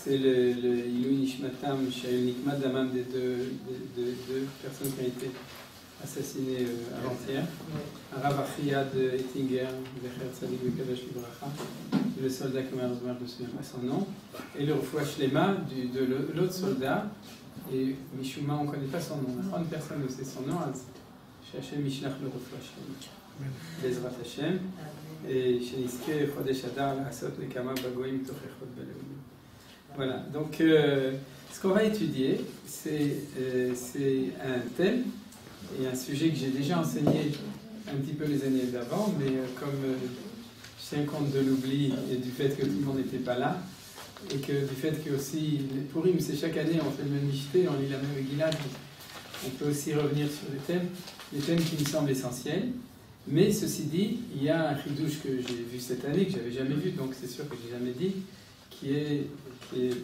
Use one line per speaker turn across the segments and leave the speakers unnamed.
c'est le Ilui Nishmatam, Shael Nikmat Damam des deux personnes qui ont été assassinées avant-hier. Arav Achiyad Ettinger, Zecher Tzadik Vekadosh Libracha, le soldat que malheureusement je ne me souviens pas son nom, et le Refoua Shlema de l'autre soldat, et Mishuma on ne connaît pas son nom, une personne ne sait son nom, Shachem Mishlach le Refoua Shlema, Bezrat Hashem, et Sheniske Chodesh Adar Asot Nekama Bagoim Tochechot Beleum. Voilà, donc ce qu'on va étudier, c'est un thème et un sujet que j'ai déjà enseigné un petit peu les années d'avant, mais comme je tiens compte de l'oubli et du fait que tout le monde n'était pas là, et que du fait que aussi, Purim, c'est chaque année, on fait le même Mishté, on lit la même Gilad, on peut aussi revenir sur les thèmes qui me semblent essentiels. Mais ceci dit, il y a un chidouche que j'ai vu cette année, que je n'avais jamais vu, donc c'est sûr que je n'ai jamais dit, qui est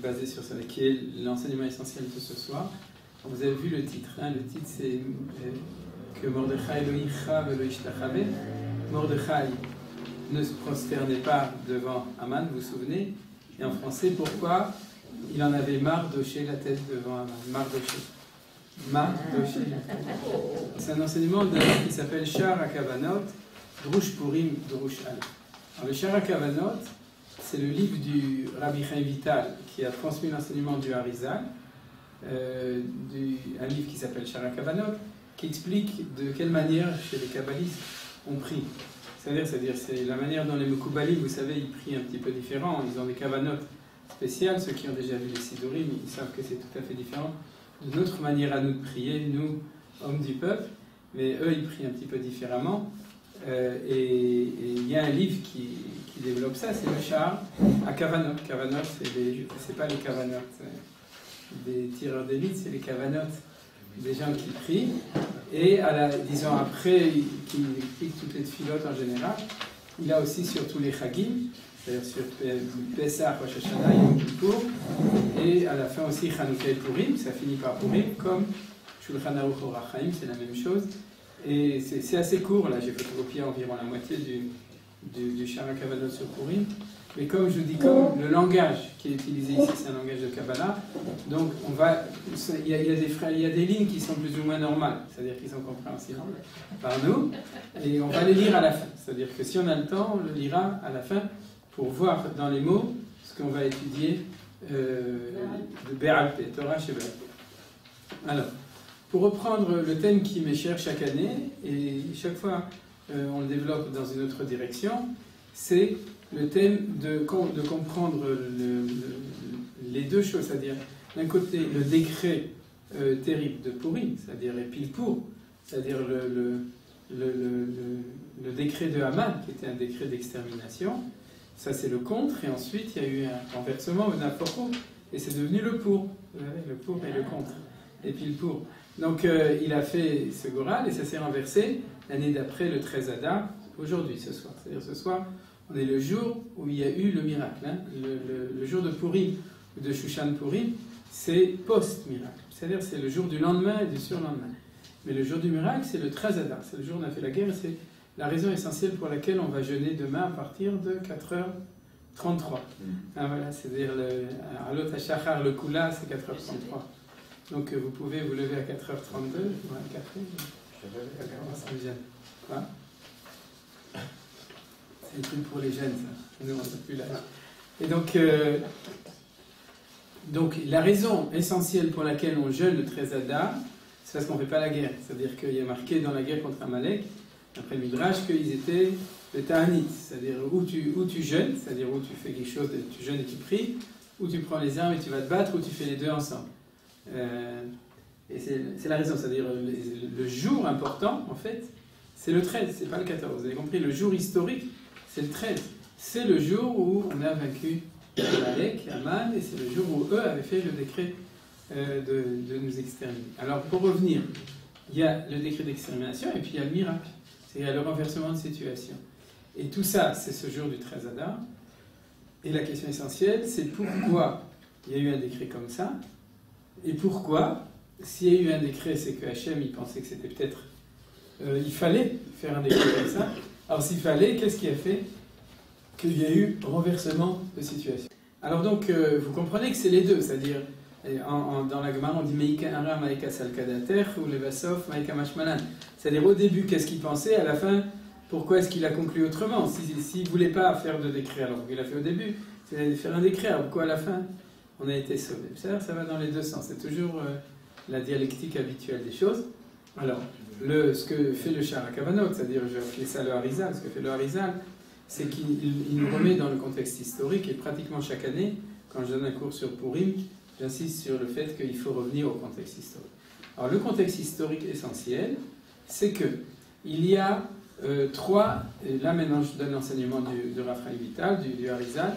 basé sur ça, qui est l'enseignement essentiel de ce soir. Vous avez vu le titre, hein? Le titre c'est que Mordechai lo yicha velo yishtachave. Mordechai ne se prosternait pas devant Aman, vous vous souvenez? Et en français, pourquoi il en avait marre d'hocher la tête devant Aman? Mardoché. C'est un enseignement qui s'appelle Shar HaKavanot, Drush Purim, Drush Al. Alors le Shar HaKavanot, c'est le livre du Rabbi Chaim Vital qui a transmis l'enseignement du Harizal, un livre qui s'appelle Shar HaKavanot, qui explique de quelle manière chez les kabbalistes on prie. C'est-à-dire c'est la manière dont les Mekoubalim, vous savez, ils prient un petit peu différent. Ils ont des kavanot spéciales. Ceux qui ont déjà vu les Sidurim, ils savent que c'est tout à fait différent de notre manière à nous de prier, nous, hommes du peuple. Mais eux, ils prient un petit peu différemment. Et il y a un livre qui développe ça, c'est le Shar HaKavanot. Kavanot, c'est pas les kavanot des tireurs d'élite, c'est les kavanot des gens qui prient. Et disons après, qui explique toutes les tfilotes en général, il a aussi sur tous les chagim, c'est-à-dire sur Pesach, Rosh Hashanah, Yom Kippour, et à la fin aussi Chanukah et Purim, ça finit par Purim, comme Shulchan Aruch Orach Chaim, c'est la même chose. Et c'est assez court, là j'ai photocopié environ la moitié du Shar HaKavanot sur Purim. Mais comme je vous dis, comme le langage qui est utilisé ici, c'est un langage de Kabbalah, donc il y a des lignes qui sont plus ou moins normales, c'est-à-dire qui sont compréhensibles par nous, et on va les lire à la fin. C'est-à-dire que si on a le temps, on le lira à la fin pour voir dans les mots ce qu'on va étudier de Be'al Peh, Torah chez Be'al Peh. Alors, pour reprendre le thème qui m'est cher chaque année, et chaque fois on le développe dans une autre direction, c'est le thème de comprendre les deux choses, c'est-à-dire d'un côté le décret terrible de Purim, c'est-à-dire Epilpour, c'est-à-dire le décret de Haman, qui était un décret d'extermination, ça c'est le contre, et ensuite il y a eu un renversement, un aporo, et c'est devenu le pour, le pour et le contre, Epilpour. Donc il a fait ce goral, et ça s'est renversé l'année d'après, le 13 Adar, aujourd'hui, ce soir. C'est-à-dire ce soir, on est le jour où il y a eu le miracle. Hein. Le jour de Purim, ou de Shushan Purim, c'est post-miracle. C'est-à-dire c'est le jour du lendemain et du surlendemain. Mais le jour du miracle, c'est le 13 Adar. C'est le jour où on a fait la guerre. C'est la raison essentielle pour laquelle on va jeûner demain à partir de 4h33. Ah, voilà, c'est-à-dire Alot HaShachar, le Kula, c'est 4h33. Donc vous pouvez vous lever à 4h32, ou à 4h. Ça me gêne. Quoi ? C'est un truc pour les jeunes, ça. Nous, on n'a plus l'âge. Et donc, la raison essentielle pour laquelle on jeûne le 13 Adar, c'est parce qu'on ne fait pas la guerre. C'est-à-dire qu'il y a marqué dans la guerre contre Amalek, après le Midrash, qu'ils étaient le Ta'anit. C'est-à-dire où tu jeûnes, c'est-à-dire où tu fais quelque chose, tu jeûnes et tu pries, où tu prends les armes et tu vas te battre, ou tu fais les deux ensemble. Et c'est la raison. C'est-à-dire le jour important, en fait, c'est le 13, c'est pas le 14. Vous avez compris, le jour historique, c'est le 13. C'est le jour où on a vaincu Amalek, Haman, et c'est le jour où eux avaient fait le décret de nous exterminer. Alors, pour revenir, il y a le décret d'extermination et puis il y a le miracle. C'est-à-dire le renversement de situation. Et tout ça, c'est ce jour du 13 Adar. Et la question essentielle, c'est pourquoi il y a eu un décret comme ça, et pourquoi, s'il y a eu un décret, c'est que Hachem, il pensait que c'était peut-être... il fallait faire un décret comme ça. Alors s'il fallait, qu'est-ce qui a fait qu'il y a eu renversement de situation? Alors donc, vous comprenez que c'est les deux, c'est-à-dire, dans la Gemara, on dit Meika Ara, Maika Salkadater, ou Levasof, Maika Mashmalan. C'est-à-dire, au début, qu'est-ce qu'il pensait, à la fin, pourquoi est-ce qu'il a conclu autrement? S'il ne voulait pas faire de décret, alors qu'il a fait au début, c'est de faire un décret, alors pourquoi à la fin, on a été sauvé? Ça va dans les deux sens, c'est toujours la dialectique habituelle des choses. Alors, ce que fait le Shara Kavanot, c'est-à-dire, je vais appeler ça le Harizal, ce que fait le Harizal, c'est qu'il nous remet dans le contexte historique, et pratiquement chaque année, quand je donne un cours sur Purim, j'insiste sur le fait qu'il faut revenir au contexte historique. Alors le contexte historique essentiel, c'est que il y a trois, et là maintenant je donne l'enseignement de Raphaël Vital, du Harizal,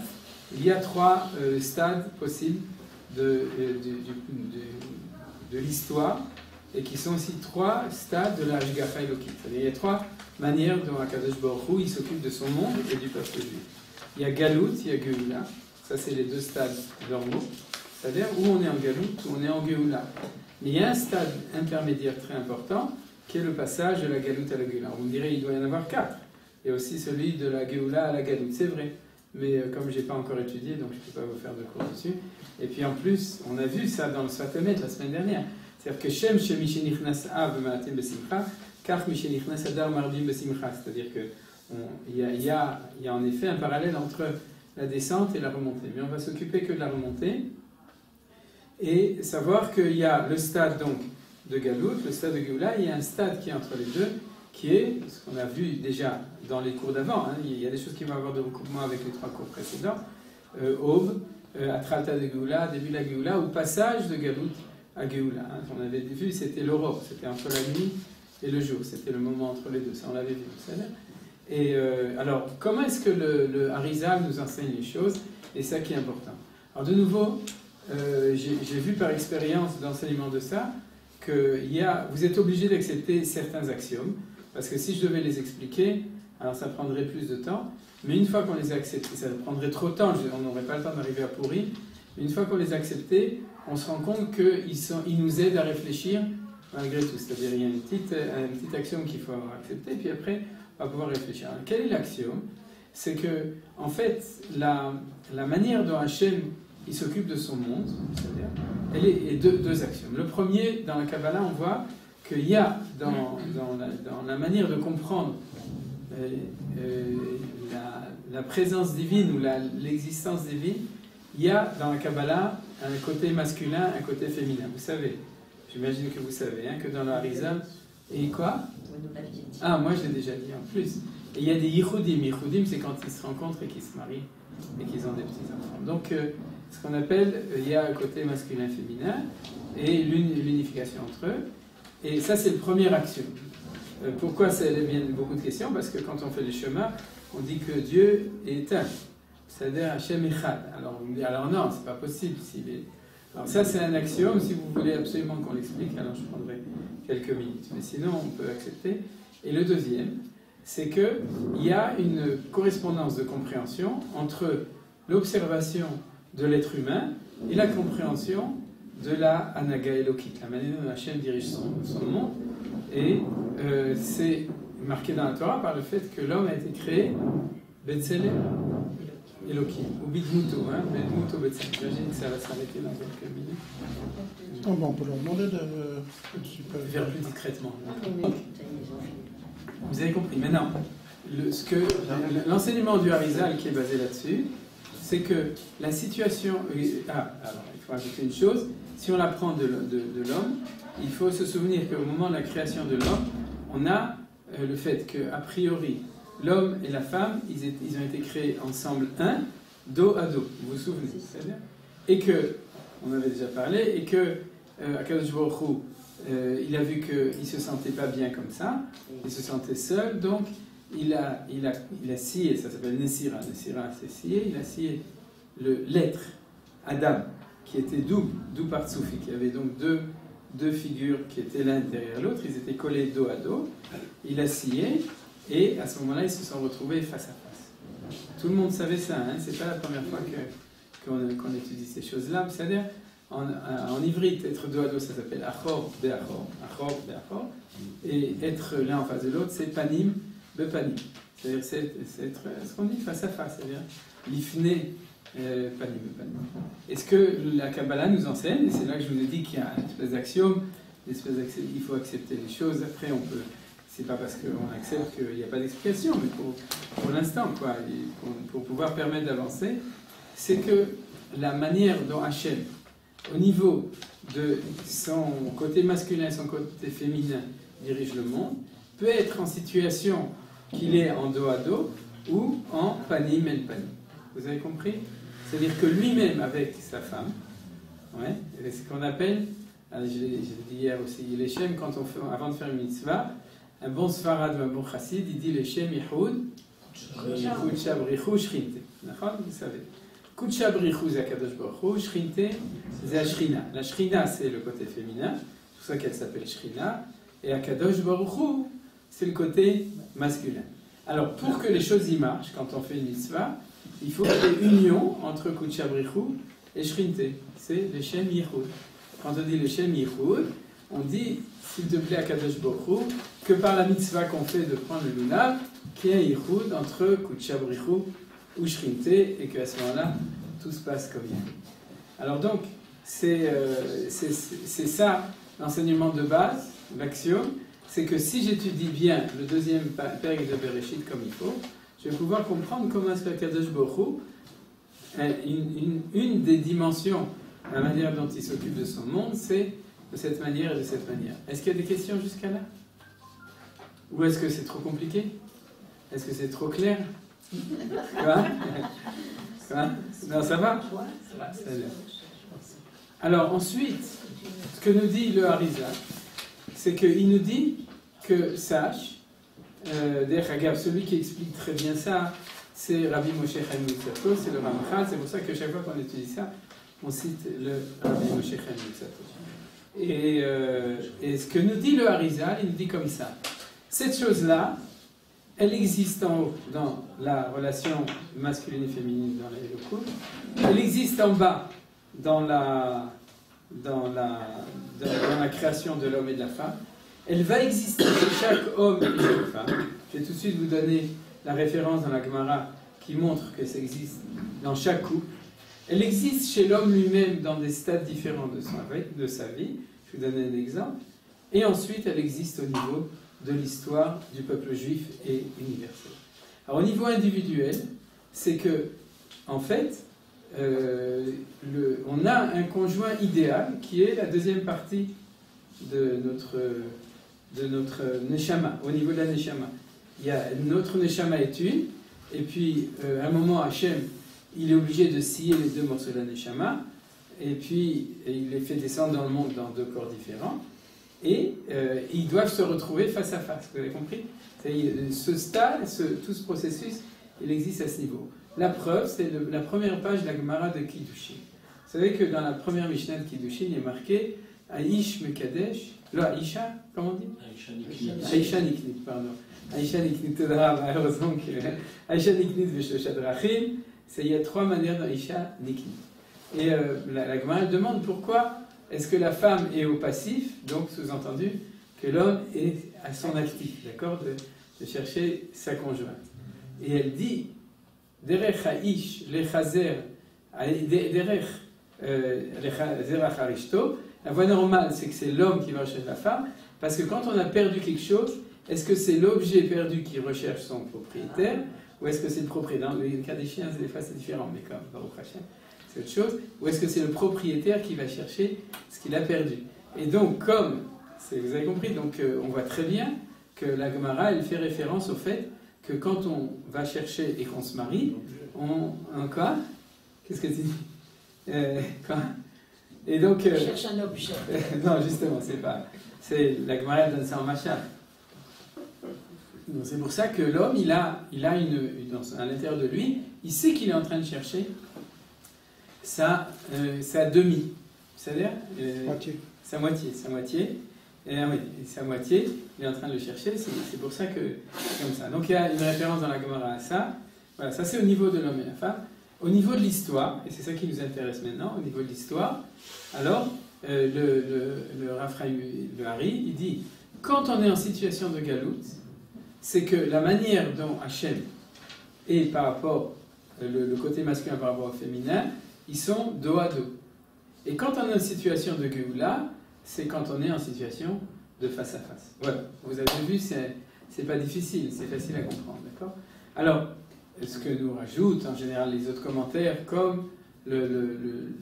il y a trois stades possibles de l'histoire, et qui sont aussi trois stades de la Hashgacha Elokit. C'est-à-dire il y a trois manière dont Akadosh Baruch Hu, il s'occupe de son monde et du peuple juif. Il y a Galout, il y a Geoula. Ça, c'est les deux stades normaux. C'est-à-dire où on est en Galout, où on est en Geoula. Mais il y a un stade intermédiaire très important, qui est le passage de la Galout à la Geoula. Vous me direz, il doit y en avoir 4. Il y a aussi celui de la Geoula à la Galout. C'est vrai. Mais comme je n'ai pas encore étudié, donc je ne peux pas vous faire de cours dessus. Et puis en plus, on a vu ça dans le Sfatemet la semaine dernière. C'est-à-dire que Shem Shemishenichnas Av Maatim Besimcha, c'est-à-dire qu'il y a en effet un parallèle entre la descente et la remontée. Mais on va s'occuper que de la remontée et savoir qu'il y a le stade donc de Galout, le stade de Géoula, il y a un stade qui est entre les deux, qui est, ce qu'on a vu déjà dans les cours d'avant, il y a des choses qui vont avoir de recoupement avec les 3 cours précédents, Aube, Atralta de Géoula, début de la Géoula, ou passage de Galout à Géoula. On avait vu, c'était l'aurore, c'était entre la nuit et le jour, c'était le moment entre les deux, ça on l'avait vu, vous savez. Et alors, comment est-ce que le Harizal nous enseigne les choses? Et ça qui est important. Alors de nouveau, j'ai vu par expérience d'enseignement de ça, que vous êtes obligé d'accepter certains axiomes, parce que si je devais les expliquer, alors ça prendrait plus de temps, mais une fois qu'on les a acceptés, ça prendrait trop de temps, on n'aurait pas le temps d'arriver à pourri, mais une fois qu'on les a acceptés, on se rend compte qu'ils nous aident à réfléchir malgré tout. C'est-à-dire il y a un petit axiome qu'il faut avoir accepté, puis après, on va pouvoir réfléchir. Alors, quel est l'axiome? C'est que, en fait, la manière dont Hachem il s'occupe de son monde, c'est-à-dire, elle est deux axiomes. Le premier, dans la Kabbalah, on voit qu'il y a dans la manière de comprendre la présence divine ou l'existence divine, il y a dans la Kabbalah un côté masculin, un côté féminin. Vous savez, j'imagine que vous savez, que dans le Harizal, et quoi? Ah, moi je l'ai déjà dit en plus. Et il y a des yichudim. Yichudim, c'est quand ils se rencontrent et qu'ils se marient et qu'ils ont des petits-enfants. Donc, ce qu'on appelle, il y a un côté masculin-féminin et l'unification entre eux. Et ça, c'est le premier axiome. Pourquoi ça vient beaucoup de questions? Parce que quand on fait les chemins, on dit que Dieu est un. C'est-à-dire Hachem Echad. Alors non, c'est pas possible. Alors ça, c'est un axiome. Si vous voulez absolument qu'on l'explique, alors je prendrai quelques minutes. Mais sinon, on peut accepter. Et le deuxième, c'est qu'il y a une correspondance de compréhension entre l'observation de l'être humain et la compréhension de la Hanaga Elokit, la manière dont Hachem dirige son monde. Et c'est marqué dans la Torah par le fait que l'homme a été créé Betzelem Elokim, ou Bidmuto, Bidmuto Betzelem. J'imagine que ça va s'arrêter dans quelques minutes.
On peut leur demander de
faire plus discrètement. Vous avez compris. Maintenant, l'enseignement du Harizal qui est basé là-dessus, c'est que la situation... alors, il faut ajouter une chose. Si on l'apprend de l'homme, il faut se souvenir qu'au moment de la création de l'homme, on a le fait qu'a priori, l'homme et la femme, ils ont été créés ensemble dos à dos. Vous vous souvenez? C'est bien. Et que, on avait déjà parlé, et que Akadosh Baruch Hu, il a vu qu'il ne se sentait pas bien comme ça, il se sentait seul, donc il a scié, ça s'appelle Nessira, c'est scié, il a scié l'être, Adam, qui était doux par Tsoufi, qui avait donc deux figures qui étaient l'un derrière l'autre, ils étaient collés dos à dos, il a scié, et à ce moment-là, ils se sont retrouvés face à face. Tout le monde savait ça, c'est pas la première fois qu'on étudie ces choses-là, c'est-à-dire, en ivrite, être dos à dos, ça s'appelle achor be'achor, achor be'achor, et être l'un en face de l'autre, c'est panim be'panim. C'est-à-dire, c'est être ce qu'on dit face à face, c'est-à-dire l'ifné Panim. Est-ce que la Kabbalah nous enseigne, et c'est là que je vous ai dit qu'il y a une espèce d'axiome, il faut accepter les choses, après on peut, c'est pas parce qu'on accepte qu'il n'y a pas d'explication, mais pour l'instant, quoi, pour pouvoir permettre d'avancer, c'est que la manière dont Hachem, au niveau de son côté masculin et son côté féminin, dirige le monde, peut être en situation qu'il est en dos à dos ou en panim el panim. Vous avez compris? C'est-à-dire que lui-même avec sa femme, ouais, c'est ce qu'on appelle, je l'ai dit hier aussi, les shem, quand on fait, avant de faire une mitzvah, un bon sfarad ou un bon chassid, il dit les shem yichud, yichud shabrichu shrinte. Vous savez. Yichud shabrichu c'est Akadosh Baruch Hu, shrinte c'est la shrina. La shrina c'est le côté féminin, c'est pour ça qu'elle s'appelle shrina, et Akadosh Baruch Hu c'est le côté masculin. Alors pour que les choses y marchent, quand on fait une mitzvah, il faut qu'il y ait union entre Kuchabrichu et Shrinte. C'est le Shem Yichud. Quand on dit le Shem Yichud, on dit, s'il te plaît, à Kadosh Baruch Hu, que par la mitzvah qu'on fait de prendre le lunav, qu'il y ait un Yichud entre Kuchabrichu ou Shrinte, et qu'à ce moment-là, tout se passe comme il faut. Alors donc, c'est ça l'enseignement de base, l'axiome, c'est que si j'étudie bien le deuxième période de Bereshit comme il faut, je vais pouvoir comprendre comment est-ce que Kadosh Baruch Hu, une des dimensions, la manière dont il s'occupe de son monde, c'est de cette manière et de cette manière. Est-ce qu'il y a des questions jusqu'à là? Ou est-ce que c'est trop compliqué? Est-ce que c'est trop clair? Quoi? Quoi? Non, ça va? Alors ensuite, ce que nous dit le Harizal, c'est qu'il nous dit que sache, d'ailleurs, celui qui explique très bien ça, c'est Rabbi Moshe Chaim Luzzatto, c'est le Ramchal, c'est pour ça que chaque fois qu'on étudie ça, on cite le Rabbi Moshe Chaim Luzzatto. Et ce que nous dit le Harizal, il nous dit comme ça. Cette chose-là, elle existe en haut dans la relation masculine et féminine dans le couple, elle existe en bas dans la création de l'homme et de la femme. Elle va exister chez chaque homme et chaque femme. Je vais tout de suite vous donner la référence dans la Gemara qui montre que ça existe dans chaque couple. Elle existe chez l'homme lui-même dans des stades différents de sa vie. Je vais vous donner un exemple. Et ensuite, elle existe au niveau de l'histoire du peuple juif et universel. Alors, au niveau individuel, c'est que, en fait, on a un conjoint idéal qui est la deuxième partie de notre neshama, au niveau de la neshama. Il y a notre neshama est une, et puis à un moment Hachem, il est obligé de scier les deux morceaux de la neshama, et puis il les fait descendre dans le monde dans deux corps différents, et ils doivent se retrouver face à face. Vous avez compris? Ce stade, tout ce processus, il existe à ce niveau. La preuve, c'est la première page de la Gemara de Kiddushin. Vous savez que dans la première Mishnah de Kiddushin, il est marqué Aish Mekadesh. Là, Aïcha, comment on dit? Aïcha Niknit, pardon. Aïcha Niknit, heureusement que Aïcha Niknit Veshoshat Rachim, il y a trois manières d'Aïcha Niknit. Et la Gemara demande pourquoi est-ce que la femme est au passif, donc sous-entendu que l'homme est à son actif, d'accord, de chercher sa conjointe. Et elle dit Derech Haïsh Lechazer Derech Zerach Harishto. La voie normale, c'est que c'est l'homme qui va rechercher la femme, parce que quand on a perdu quelque chose, est-ce que c'est l'objet perdu qui recherche son propriétaire, ou est-ce que c'est le propriétaire? Dans le cas des chiens, des fois c'est différent, mais comme Baruch Hashem, c'est autre chose. Ou est-ce que c'est le propriétaire qui va chercher ce qu'il a perdu? Et donc, comme, vous avez compris, donc on voit très bien que la Gemara, elle fait référence au fait que quand on va chercher et qu'on se marie, on quoi? Qu'est-ce que tu dis? Quoi? Et donc,
cherche un objet.
Non, justement, c'est pas. C'est la Gemara donne ça en machin. C'est pour ça que l'homme, il a à l'intérieur de lui, il sait qu'il est en train de chercher sa demi, c'est-à-dire sa moitié. Et oui, sa moitié, il est en train de le chercher. C'est pour ça que c'est comme ça. Donc il y a une référence dans la Gemara à ça. Voilà, ça c'est au niveau de l'homme et la femme. Au niveau de l'histoire, et c'est ça qui nous intéresse maintenant, au niveau de l'histoire, alors, le Raphaël, le Hari, il dit, quand on est en situation de galoute, c'est que la manière dont Hachem est par rapport le côté masculin par rapport au féminin, ils sont dos à dos. Et quand on est en situation de Géoula, c'est quand on est en situation de face à face. Voilà, vous avez vu, c'est pas difficile, c'est facile à comprendre, d'accord? Alors, ce que nous rajoutent en général les autres commentaires, comme même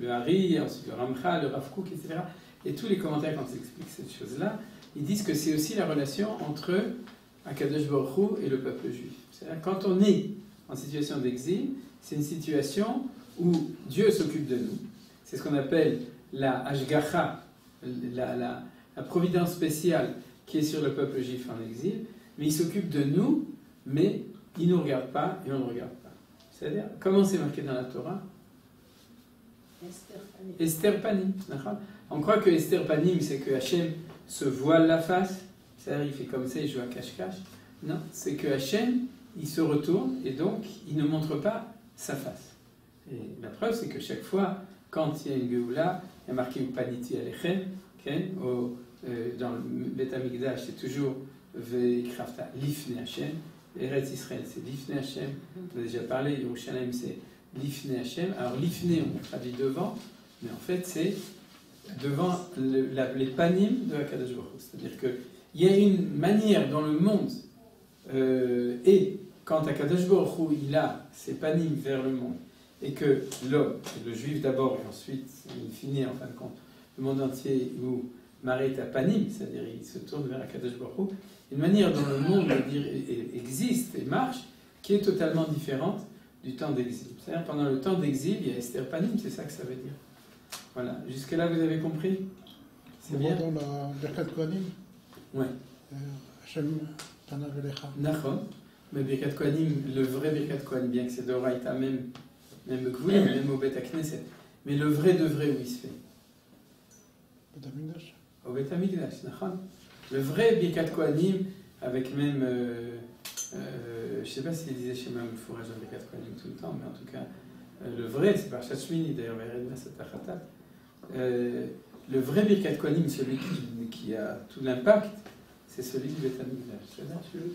le Hari, ensuite le Ramcha, le Rav Kook, etc. Et tous les commentaires quand ils expliquent cette chose-là, ils disent que c'est aussi la relation entre Akadosh Baruch Hu et le peuple juif. C'est-à-dire quand on est en situation d'exil, c'est une situation où Dieu s'occupe de nous. C'est ce qu'on appelle la Ashgacha, la providence spéciale qui est sur le peuple juif en exil, mais il s'occupe de nous, mais il ne nous regarde pas et on ne le regarde pas. C'est-à-dire, comment c'est marqué dans la Torah? Esther Panim. On croit que Esther Panim, c'est que Hachem se voile la face, c'est-à-dire il fait comme ça, il joue à cache-cache. Non, c'est que Hachem, il se retourne et donc il ne montre pas sa face. Et la preuve, c'est que chaque fois, quand il y a une Géoula, il y a marqué Upaniti Alechem, dans le Bet Amikdash, c'est toujours Ve'ikravta Lifne Hachem. Eretz Israël, c'est Lifne Hachem. On a déjà parlé, Yerushalayim, c'est Lifne Hachem. Alors, Lifne, on traduit devant, mais en fait, c'est devant les panim de Akadosh Baruch Hu. C'est-à-dire qu'il y a une manière dans le monde, et quand Akadosh Baruch Hu, il a ses panim vers le monde, et que l'homme, le juif d'abord, et ensuite, il finit en fin de compte, le monde entier où Marit à panim, c'est-à-dire il se tourne vers Akadosh Baruch Hu, une manière dont le monde existe et marche qui est totalement différente du temps d'exil. C'est-à-dire pendant le temps d'exil, il y a Esther Panim, c'est ça que ça veut dire. Voilà. Jusque-là, vous avez compris? C'est bien.
Dans la Birkat Kohanim.
Oui.
Hachem Panav Elecha.
Nachon. Mais Birkat Kohanim, le vrai Birkat Kohanim, bien que c'est d'Oraïta, même Gvoulim, même au Bet HaKnesset. Mais le vrai de vrai, où il se fait?
Bet Amikdash.
Au Bet Amikdash, Nachon. Le vrai Birkat Kohanim, avec même, je ne sais pas s'il disait chez même le fourrage de Birkat Kohanim tout le temps, mais en tout cas, le vrai, c'est par Shachmini, d'ailleurs, le vrai Birkat Kohanim, celui qui a tout l'impact, c'est celui du Bet Amikdash. C'est-à-dire celui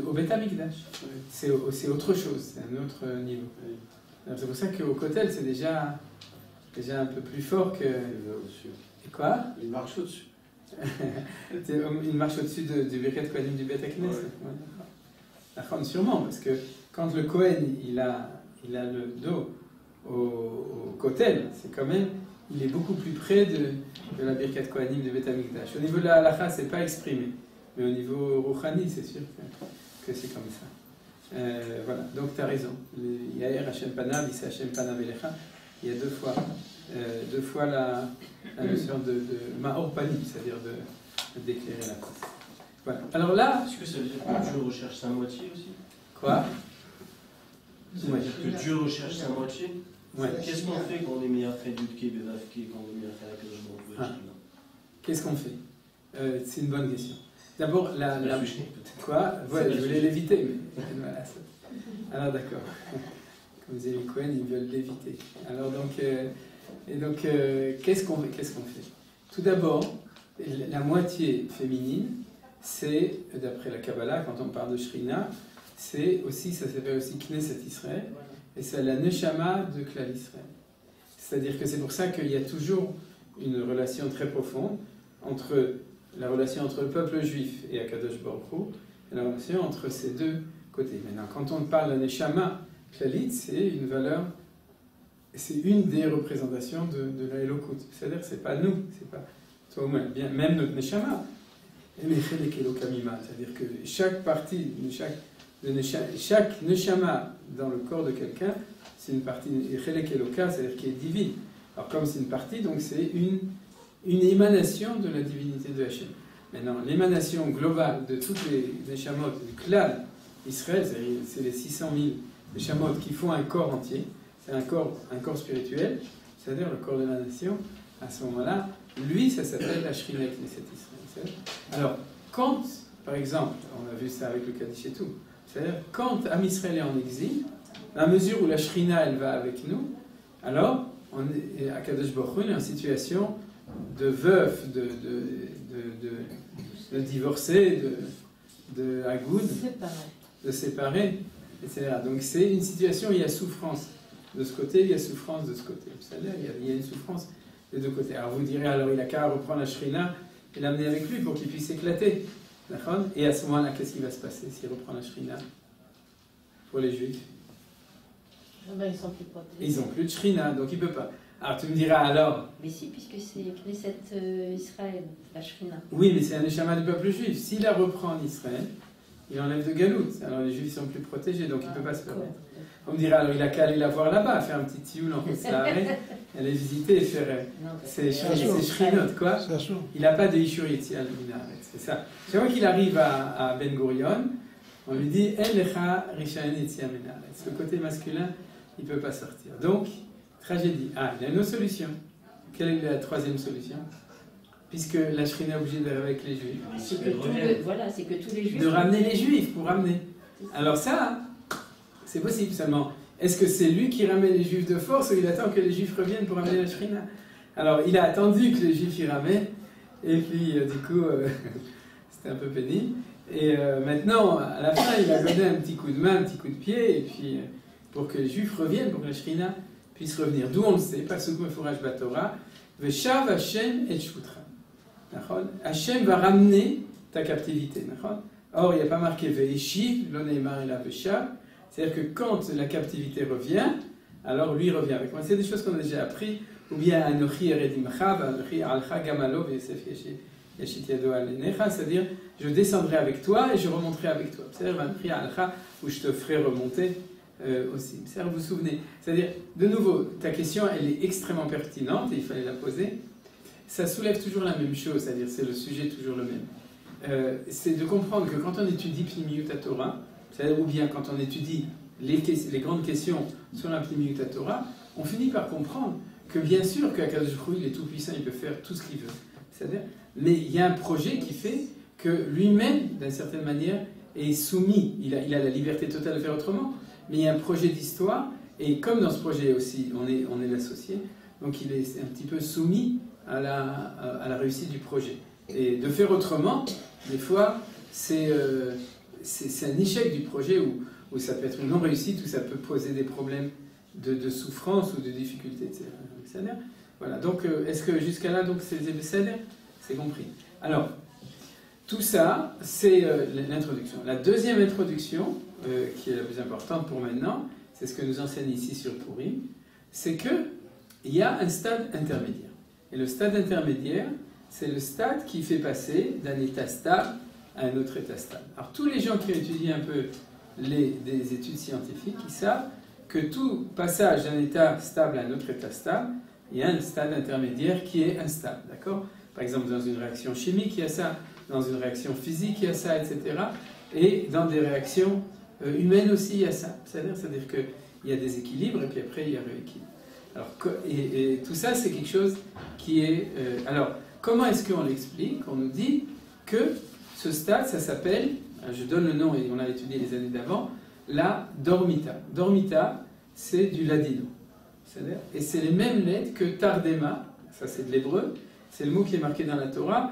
au Bet Amikdash. C'est autre chose, c'est un autre niveau. C'est pour ça qu'au Kotel, c'est déjà un peu plus fort que. Et quoi?
Il marche au-dessus.
Il marche au-dessus du Birkat Kohanim du Bet HaKnesset. Ouais. Sûrement, parce que quand le Kohen il a le dos au Kotel, c'est quand même, il est beaucoup plus près de la Birkat Kohanim du Bet HaMikdash. Au niveau de la halacha, c'est pas exprimé, mais au niveau Rouhani, c'est sûr que c'est comme ça. Voilà, donc tu as raison. Yair Hashem Panav, Issa Hashem Panav Elecha, il y a deux fois la notion de Ma'or Panim, c'est-à-dire d'éclairer la face. Voilà. Alors là.
Est-ce que ça veut dire que Dieu recherche sa moitié aussi?
Quoi?
Ça veut dire que Dieu recherche sa moitié?
Ouais.
Qu'est-ce qu'on fait quand on est meilleur fait d'Udke, Bedavke, quand on est meilleur fait avec le Jabon?
Qu'est-ce qu'on fait? C'est une bonne question. D'abord, quoi? Ouais, je voulais l'éviter, mais. Voilà, alors d'accord. Comme disaient les Cohen, ils veulent l'éviter. Alors donc. Qu'est-ce qu'on fait? Tout d'abord, la moitié féminine, c'est, d'après la Kabbalah, quand on parle de Shrina, c'est aussi, ça s'appelle aussi Knesset Israël, et c'est la Neshama de Klal Israël. C'est-à-dire que c'est pour ça qu'il y a toujours une relation très profonde entre la relation entre le peuple juif et Akadosh Baruch Hu, et la relation entre ces deux côtés. Maintenant, quand on parle de la Neshama Klalit, c'est une valeur. C'est une des représentations de la Elokut. C'est-à-dire que ce n'est pas nous, c'est pas toi ou moi, bien, même notre Neshama. C'est-à-dire que chaque partie, chaque Neshama dans le corps de quelqu'un, c'est une partie, c'est-à-dire qui est divine. Alors comme c'est une partie, donc c'est une émanation de la divinité de Hachem. Maintenant, l'émanation globale de toutes les Neshamot du Klal Israël, c'est les 600 000 Neshamot qui font un corps entier. C'est un corps spirituel, c'est-à-dire le corps de la nation, à ce moment-là, lui, ça s'appelle la Shrina Knesset Israël. Alors, quand, par exemple, on a vu ça avec le Kaddish et tout, c'est-à-dire quand Am Israël est en exil, à mesure où la Shrina, elle va avec nous, alors, à Kadosh Baruch Hu, est en situation de veuf, de divorcé, de Agoud. de séparer, etc. Donc c'est une situation où il y a souffrance de ce côté, il y a souffrance de ce côté. C'est-à-dire il y a une souffrance des deux côtés. Alors vous direz, alors il a qu'à reprendre la shrina et l'amener avec lui pour qu'il puisse éclater. D'accord ? Et à ce moment-là, qu'est-ce qui va se passer s'il reprend la shrina pour les juifs?
Ils sont plus protégés.
Ils n'ont plus de shrina, donc il ne peut pas. Alors tu me diras alors.
Mais si, puisque c'est Knesset Israël, la Shrina.
Oui, mais c'est un neshama du peuple juif. S'il la reprend en Israël, il enlève de galout. Alors les juifs sont plus protégés, donc il ne peut pas se permettre. On me dira, alors il a qu'à aller la voir là-bas, faire un petit tioul en Roussaare, aller visiter et faire ses shrinot, quoi. Il n'a pas de Ishur Yetziat Minaret, c'est ça. Chaque fois qu'il arrive à Ben Gurion, on lui dit, El Lecha Rishayon Yetziat Minaret. Ce côté masculin, il ne peut pas sortir. Donc, tragédie. Ah, il y a une autre solution. Quelle est la troisième solution? Puisque la Shrina est obligée d'être avec les Juifs.
C'est que, c'est que tous les Juifs...
De ramener les Juifs, pour ramener. Alors ça, c'est possible seulement. Est-ce que c'est lui qui ramène les Juifs de force ou il attend que les Juifs reviennent pour ramener la Shrina? Alors, il a attendu que les Juifs y ramènent, et puis, du coup, c'était un peu pénible. Et maintenant, à la fin, il a donné un petit coup de main, un petit coup de pied, et puis, pour que les Juifs reviennent, pour que la Shrina puisse revenir. D'où on le sait, pas sous Mefouraj Batora, Veshav Hashem et Shvutra. Hashem va ramener ta captivité. Or, il n'y a pas marqué Veishiv, l'Oneimar et la Veshav. C'est-à-dire que quand la captivité revient, alors lui revient avec moi. C'est des choses qu'on a déjà appris. Ou bien Anochi Eredimcha, Anochi Alcha Gamalo, Yosef Yashit Yado Alenecha, c'est-à-dire je descendrai avec toi et je remonterai avec toi. C'est-à-dire Anochi Alcha, où je te ferai remonter aussi. C'est-à-dire, vous vous souvenez. C'est-à-dire, de nouveau, ta question, elle est extrêmement pertinente et il fallait la poser. Ça soulève toujours la même chose, c'est-à-dire c'est le sujet toujours le même. C'est de comprendre que quand on étudie Pnimiut Torah, ou bien quand on étudie les grandes questions sur la Pnimiut Torah, on finit par comprendre que bien sûr qu'Akadosh Baruch Hu, il est tout puissant, il peut faire tout ce qu'il veut. C'est-à-dire, mais il y a un projet qui fait que lui-même, d'une certaine manière, est soumis. Il a la liberté totale de faire autrement, mais il y a un projet d'histoire, et comme dans ce projet aussi, on est l'associé, donc il est un petit peu soumis à la réussite du projet. Et de faire autrement, des fois, c'est un échec du projet où ça peut être une non-réussite, où ça peut poser des problèmes de souffrance ou de difficulté, etc. Voilà, donc est-ce que jusqu'à là, donc c'est compris. Alors, tout ça, c'est l'introduction. La deuxième introduction, qui est la plus importante pour maintenant, c'est ce que nous enseigne ici sur Purim, c'est qu'il y a un stade intermédiaire. Et le stade intermédiaire, c'est le stade qui fait passer d'un état stable à un autre état stable. Alors tous les gens qui ont étudié un peu des études scientifiques, ils savent que tout passage d'un état stable à un autre état stable, il y a un stade intermédiaire qui est instable, d'accord? Par exemple, dans une réaction chimique, il y a ça, dans une réaction physique, il y a ça, etc. Et dans des réactions humaines aussi, il y a ça. C'est-à-dire qu'il y a des équilibres et puis après, il y a rééquilibre. Alors, et tout ça, c'est quelque chose qui est... alors, comment est-ce qu'on l'explique? On nous dit que ce stade, ça s'appelle, je donne le nom et on l'a étudié les années d'avant, la dormita. Dormita, c'est du ladino. Et c'est les mêmes lettres que tardema, ça c'est de l'hébreu, c'est le mot qui est marqué dans la Torah,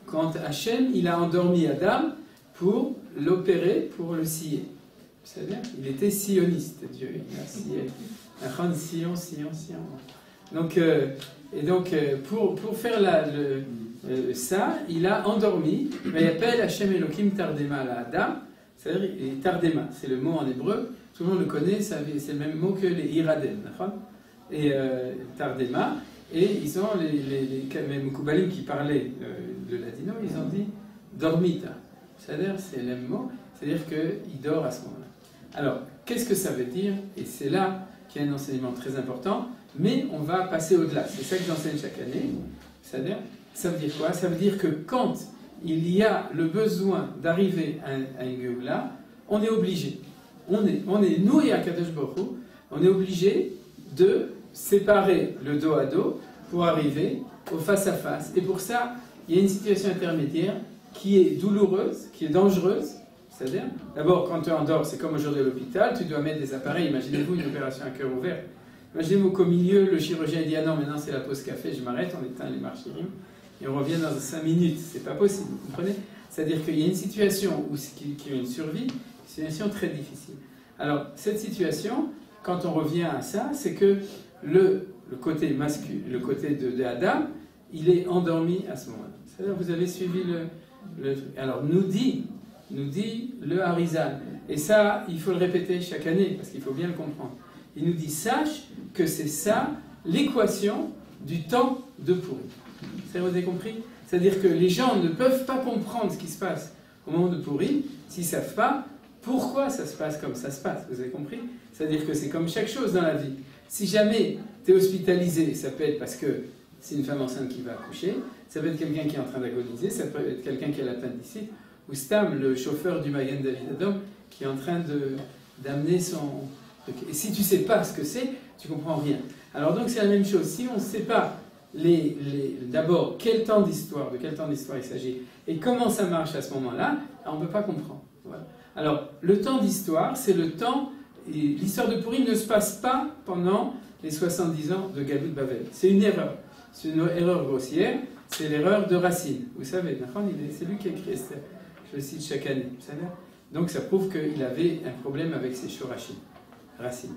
quand Hachem, il a endormi Adam pour l'opérer, pour le scier. C'est-à-dire, il était sioniste, Dieu, il a scié. Sion. Donc, pour faire ça, il a endormi, mais il appelle Hachem Elohim Tardema la Adam, c'est-à-dire Tardema, c'est le mot en hébreu, tout le monde le connaît, c'est le même mot que les Iraden, et Tardema, et ils ont les Mukoubalim qui parlaient de ladino, ils ont dit dormita, c'est-à-dire c'est le même mot, c'est-à-dire qu'il dort à ce moment-là. Alors, qu'est-ce que ça veut dire? Et c'est là qu'il y a un enseignement très important, mais on va passer au-delà. C'est ça que j'enseigne chaque année. C'est-à-dire, ça veut dire quoi? Ça veut dire que quand il y a le besoin d'arriver à une Géoula, on est obligé. On est nous et Akadosh Baruch Hu, on est obligé de séparer le dos à dos pour arriver au face-à-face. Et pour ça, il y a une situation intermédiaire qui est douloureuse, qui est dangereuse. C'est-à-dire, d'abord, quand tu endors, c'est comme aujourd'hui à l'hôpital, tu dois mettre des appareils. Imaginez-vous une opération à cœur ouvert. Imaginez-vous qu'au milieu, le chirurgien dit « Ah non, maintenant c'est la pause café, je m'arrête, on éteint les marchérim et on revient dans 5 minutes. » C'est pas possible, vous comprenez? C'est-à-dire qu'il y a une situation qui est une survie, Situation très difficile. Alors, cette situation, quand on revient à ça, c'est que le côté masculin, le côté de Adam, il est endormi à ce moment-là. C'est-à-dire, vous avez suivi le truc. Alors, nous dit le Harizal. Et ça, il faut le répéter chaque année, parce qu'il faut bien le comprendre. Il nous dit, sache que c'est ça l'équation du temps de Purim. Ça, vous avez compris? C'est-à-dire que les gens ne peuvent pas comprendre ce qui se passe au moment de Purim s'ils ne savent pas pourquoi ça se passe comme ça se passe. Vous avez compris? C'est-à-dire que c'est comme chaque chose dans la vie. Si jamais tu es hospitalisé, ça peut être parce que c'est une femme enceinte qui va accoucher, ça peut être quelqu'un qui est en train d'agoniser, ça peut être quelqu'un qui a l'appendicite, ou Stam, le chauffeur du Magen David Adom, qui est en train d'amener son... Et si tu ne sais pas ce que c'est, tu ne comprends rien. Alors donc c'est la même chose. Si on ne sait pas d'abord de quel temps d'histoire il s'agit, et comment ça marche à ce moment-là, on ne peut pas comprendre. Voilà. Alors le temps d'histoire, c'est le temps... L'histoire de Purim ne se passe pas pendant les 70 ans de Galout Bavel. C'est une erreur. C'est une erreur grossière. C'est l'erreur de Racine. Vous savez, c'est lui qui a écrit Esther. Je le cite chaque année. Vous savez. Donc ça prouve qu'il avait un problème avec ses Shorashim. Racine.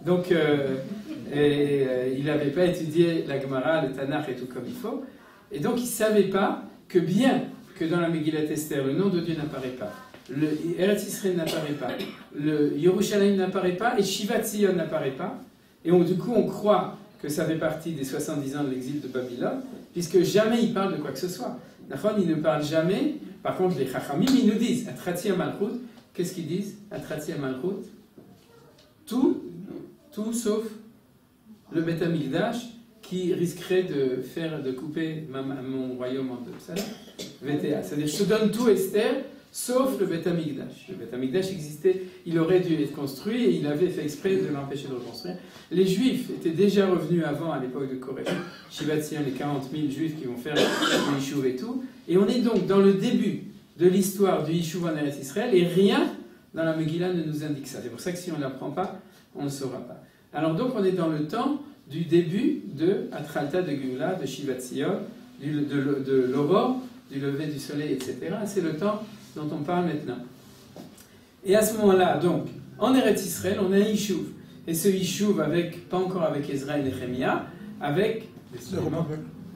Donc il n'avait pas étudié la Gemara, le Tanakh et tout comme il faut. Et donc il ne savait pas que bien que dans la Megillat Esther, le nom de Dieu n'apparaît pas, le Eretz Israël n'apparaît pas, le Yerushalayim n'apparaît pas et Shivat Zion n'apparaît pas. Et du coup, on croit que ça fait partie des 70 ans de l'exil de Babylone, puisque jamais il parle de quoi que ce soit. Il ne parle jamais. Par contre, les Chachamim, ils nous disent, Atrati Amalchut, qu'est-ce qu'ils disent? Atrati Amalchut, tout sauf le Beth Amikdash, qui risquerait de couper mon royaume en deux. C'est-à-dire, je te donne tout, Esther, sauf le Beth Amikdash. Le Beth Amikdash existait, il aurait dû être construit et il avait fait exprès de l'empêcher de reconstruire. Les Juifs étaient déjà revenus avant, à l'époque de Corée. Shivat Zion, les 40 000 Juifs qui vont faire le Yishuv et tout. Et on est donc dans le début de l'histoire du Yishuv en Eretz Israël et rien dans la Megillah ne nous indique ça. C'est pour ça que si on ne l'apprend pas, on ne saura pas. Alors donc on est dans le temps du début de Atralta de Géoula, de Shivat Zion, de l'aurore, du lever du soleil, etc. C'est le temps dont on parle maintenant. Et à ce moment-là, donc, en Eretz Israël, on a un Yishuv. Et ce Yishuv, pas encore avec Ezra et Nehemia, avec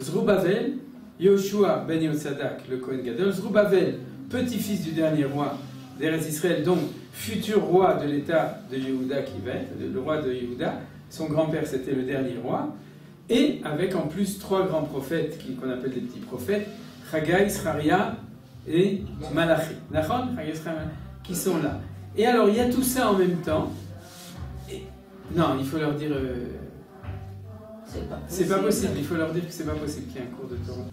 Zrubavel, Yoshua ben Yotzadak, le Kohen Gadol, Zrubavel, petit-fils du dernier roi d'Eretz Israël, donc futur roi de l'État de Yehuda qui va être, le roi de Yehuda, son grand-père c'était le dernier roi, et avec en plus 3 grands prophètes qu'on appelle des petits prophètes, Chagai, Scharia et Malachi, qui sont là. Et alors il y a tout ça en même temps, non, il faut leur dire... c'est pas possible, il faut leur dire que c'est pas possible qu'il y ait un cours de Torah.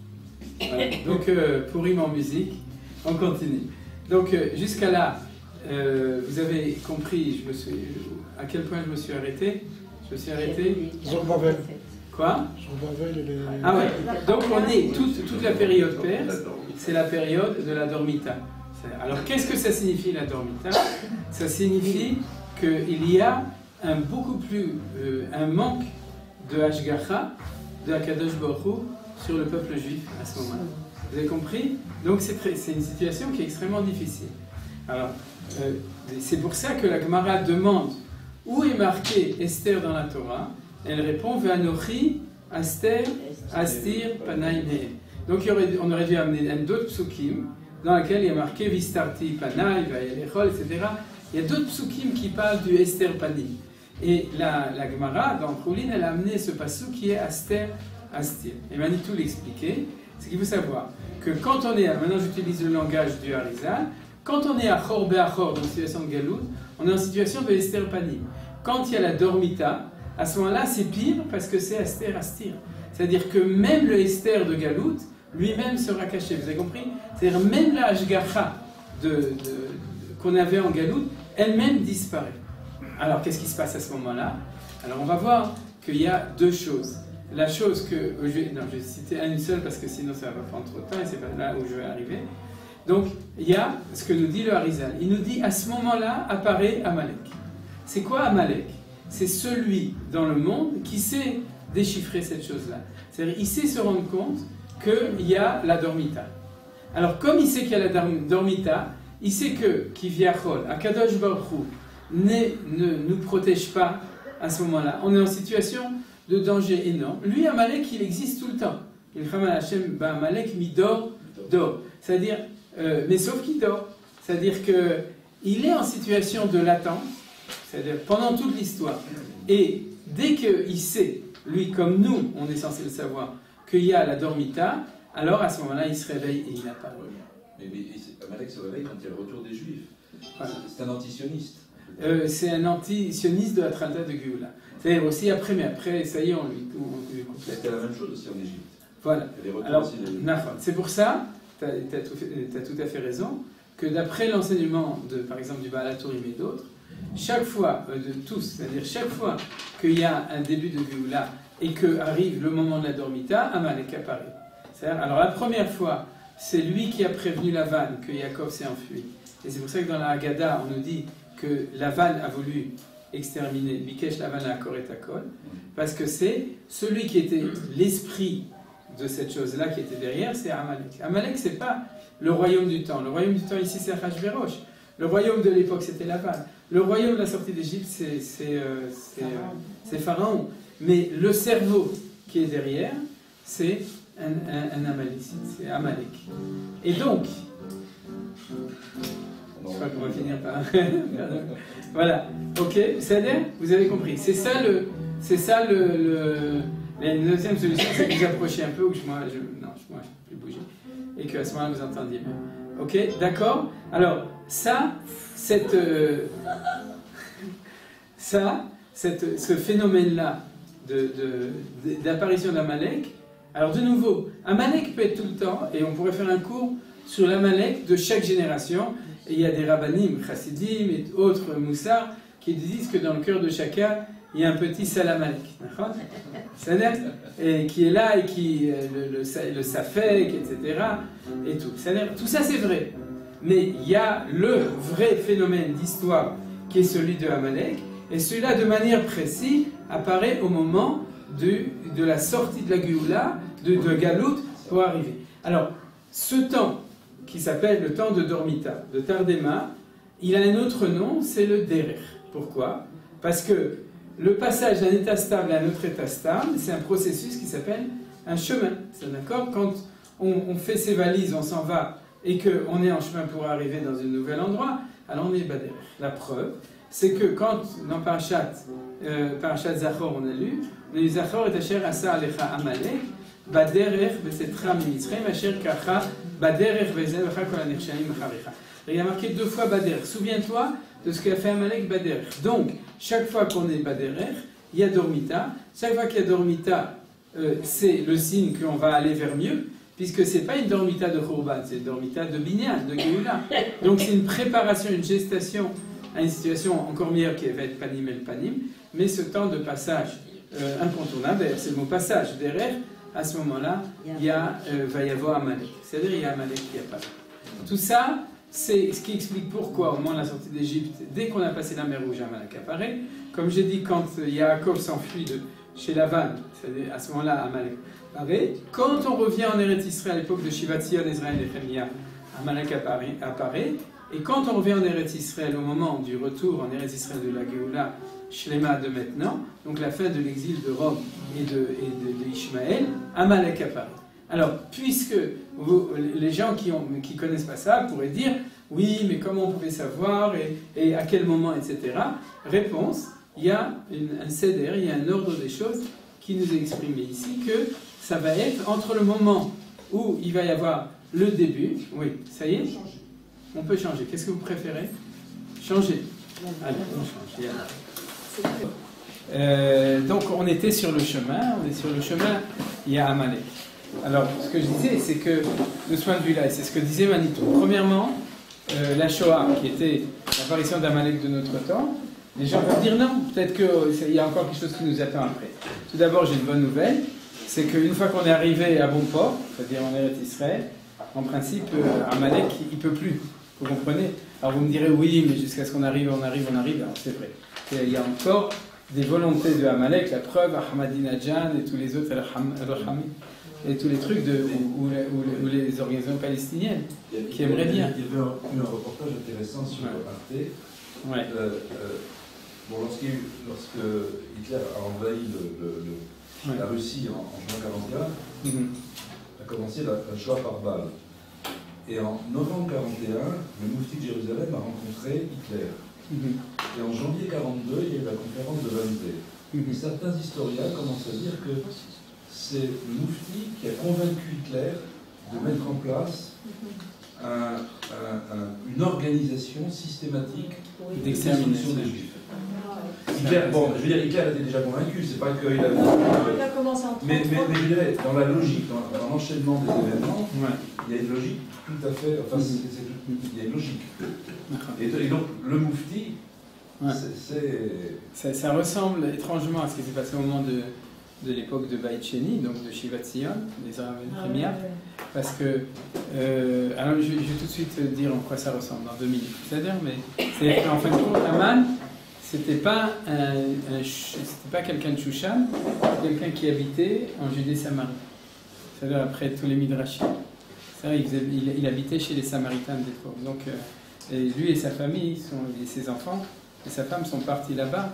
Voilà. Donc Purim en musique, on continue. Donc jusqu'à là, vous avez compris à quel point je me suis arrêté. Je me suis arrêté.
Zorbavel.
Quoi?
Zorbavel et les...
Ah ouais. Donc on est toute la période perse, c'est la période de la Dormita. Alors qu'est-ce que ça signifie la Dormita? Ça signifie qu'il y a un manque de Hashgacha, de Akadosh Baruch Hu sur le peuple juif à ce moment-là. Vous avez compris? Donc c'est une situation qui est extrêmement difficile. Alors, c'est pour ça que la Gemara demande où est marqué Esther dans la Torah. Elle répond Ve'anochi Aster Astir Panay Nehem. Donc on aurait dû amener d'autres psukim dans lesquels il y a marqué Vistarti Panay, Vayelechol, etc. Il y a d'autres psukim qui parlent du Esther Pani. Et la Gemara, dans Choulin, elle a amené ce passou qui est Aster Astir. Et Manitou l'expliquait. Ce qu'il faut savoir, que quand on est, maintenant j'utilise le langage du Harizal, quand on est à Chor Be'achor, dans une situation de Galout, on est en situation de Esther Pani. Quand il y a la Dormita, à ce moment-là c'est pire parce que c'est Aster Astir. C'est-à-dire que même le Esther de Galout, lui-même sera caché. Vous avez compris? C'est-à-dire même la Hashgacha qu'on avait en Galout, elle-même disparaît. Alors qu'est-ce qui se passe à ce moment-là? Alors on va voir qu'il y a 2 choses. La chose que... je vais citer une seule parce que sinon ça va prendre trop de temps et c'est pas là où je vais arriver. Donc, il y a ce que nous dit le Harizal. Il nous dit, à ce moment-là, apparaît Amalek. C'est quoi Amalek? C'est celui dans le monde qui sait déchiffrer cette chose-là. C'est-à-dire, il sait se rendre compte qu'il y a la Dormita. Alors, comme il sait qu'il y a la Dormita, il sait que Kiviachol, Akadosh Baruch Hu, ne nous protège pas à ce moment-là. On est en situation de danger énorme. Lui, Amalek, il existe tout le temps. Il Hashem ba Amalek midor dort. C'est-à-dire, mais sauf qu'il dort. C'est-à-dire qu'il est en situation de latence, c'est-à-dire pendant toute l'histoire. Et dès qu'il sait, lui comme nous, on est censé le savoir, qu'il y a la dormita, alors à ce moment-là, il se réveille et il n'a pas de
Mais Amalek se réveille quand il y a le retour des Juifs.
Voilà.
C'est un antisioniste.
C'est un anti-sioniste de la Tralta de Géoula. C'est-à-dire aussi après, mais après, ça y est, on lui complète.
C'était la même chose aussi en Égypte.
Voilà.
Alors,
c'est pour ça, tu as tout à fait raison, que d'après l'enseignement, par exemple, du Baal HaTurim et d'autres, chaque fois, de tous, c'est-à-dire chaque fois qu'il y a un début de Géoula et qu'arrive le moment de la dormita, Amalek apparaît. Alors la première fois, c'est lui qui a prévenu Lavan que Yaakov s'est enfui. Et c'est pour ça que dans la Haggadah, on nous dit que Lavan a voulu exterminer Bikesh Lavan la Koret Akol, parce que c'est celui qui était l'esprit de cette chose-là qui était derrière, c'est Amalek. Amalek, c'est pas le royaume du temps. Le royaume du temps ici, c'est Achashverosh. Le royaume de l'époque, c'était Lavan. Le royaume de la sortie d'Égypte, c'est Pharaon. Mais le cerveau qui est derrière, c'est un Amalécite, c'est Amalek. Et donc, je crois qu'on va finir par... Voilà, ok, c'est-à-dire, vous avez compris. C'est ça la deuxième solution, c'est que vous approchez un peu, ou que moi je ne peux plus bouger, et qu'à ce moment-là vous entendiez mieux. Ok, d'accord. Alors, ce phénomène-là d'apparition d'Amalek, alors de nouveau, Amalek peut être tout le temps, et on pourrait faire un cours sur l'Amalek de chaque génération, et il y a des rabbanim, chassidim et autres moussards qui disent que dans le cœur de chacun, il y a un petit Salamalek, et qui est là, et qui le safek, etc. Et tout. Tout ça c'est vrai. Mais il y a le vrai phénomène d'histoire qui est celui de Amalek, et celui-là, de manière précise, apparaît au moment de la sortie de la Géoula, de Galout, pour arriver. Alors, ce temps, qui s'appelle le temps de Dormita, de Tardema, il a un autre nom, c'est le Derer. Pourquoi? Parce que le passage d'un état stable à un autre état stable, c'est un processus qui s'appelle un chemin. C'est d'accord? Quand on fait ses valises, on s'en va, et qu'on est en chemin pour arriver dans un nouvel endroit, alors on est Bader. La preuve, c'est que quand, dans Parashat Zachor, on a lu, Zachor et Asher Asa Alecha Amalek, Baderech Vesetra Mimitzrayim, Asher Kacha, Baderech Vezevecha Kol Anershanim Acharecha. Il y a marqué 2 fois Baderech. Souviens-toi de ce qu'a fait Amalek Baderech. Donc, chaque fois qu'on est Baderech, il y a Dormita. Chaque fois qu'il y a Dormita, c'est le signe qu'on va aller vers mieux, puisque ce n'est pas une Dormita de Khurban, c'est une Dormita de Binyan, de Géoula. Donc c'est une préparation, une gestation à une situation encore meilleure qui va être Panim el Panim, mais ce temps de passage incontournable, d'ailleurs c'est le mot passage, derrière, à ce moment-là, va y avoir Amalek. C'est-à-dire il y a Amalek qui apparaît. Tout ça, c'est ce qui explique pourquoi, au moment de la sortie d'Égypte, dès qu'on a passé la mer Rouge, Amalek apparaît. Comme j'ai dit, quand Yaakov s'enfuit de chez Lavan, c'est-à-dire à ce moment-là, Amalek apparaît. Quand on revient en Eretz Israël, à l'époque de Shivat Zion, Israël et Nehemia, Amalek apparaît. Et quand on revient en Eretz Israël, au moment du retour en Eretz Israël de la Géoula, Shlema de maintenant, donc la fin de l'exil de Rome et de Ishmaël, Amalek apparaît. Alors, puisque les gens qui ne connaissent pas ça pourraient dire « Oui, mais comment on pouvait savoir et à quel moment, etc. » Réponse, il y a un céder, il y a un ordre des choses qui nous est exprimé ici, que ça va être entre le moment où il va y avoir le début, oui, ça y est, on peut changer. Qu'est-ce que vous préférez? Changer. Allez, on change. Donc on était sur le chemin, il y a Amalek. Alors ce que je disais, c'est que de ce point de vue-là, et c'est ce que disait Manitou, premièrement, la Shoah, qui était l'apparition d'Amalek de notre temps, les gens peuvent dire non, peut-être qu'il y a encore quelque chose qui nous attend après. Tout d'abord, j'ai une bonne nouvelle, c'est qu'une fois qu'on est arrivé à bon port, c'est-à-dire en Eretz Israël, en principe, Amalek, il ne peut plus. Vous comprenez? Alors vous me direz oui, mais jusqu'à ce qu'on arrive, on arrive. Alors c'est vrai. Il y a encore des volontés de Amalek, la preuve, Ahmadinejad et tous les autres, et tous les trucs où les organisations palestiniennes qui aimeraient bien.
Il y avait eu un reportage intéressant sur Arte.
Ouais.
Bon, lorsque Hitler a envahi la Russie en juin 1941, a commencé la Shoah par balle. Et en novembre 1941, le moufti de Jérusalem a rencontré Hitler. Et en janvier 1942, il y a eu la conférence de Wannsee. Certains historiens commencent à dire que c'est le moufti qui a convaincu Hitler de mettre en place une organisation systématique d'extermination des Juifs. Hitler, bon, je veux dire, Hitler était déjà convaincu, c'est pas qu'il avait...
Il a commencé en 1933.
Mais je dirais, dans la logique, dans l'enchaînement des événements, il y a une logique tout à fait... Enfin, il y a une logique. Et donc, le moufti,
ça ressemble étrangement à ce qui s'est passé au moment de l'époque de Beit Sheni, donc de Shivat Zion, des Arabes Premières, parce que... alors, je vais tout de suite dire en quoi ça ressemble dans 2 minutes. C'est-à-dire, mais en fin de compte, Aman, c'était pas quelqu'un de Shushan, quelqu'un qui habitait en Judée-Samarie. C'est-à-dire après tous les Midrashim. Il habitait chez les Samaritains de l'époque. Donc, et lui et sa famille, et ses enfants, et sa femme sont partis là-bas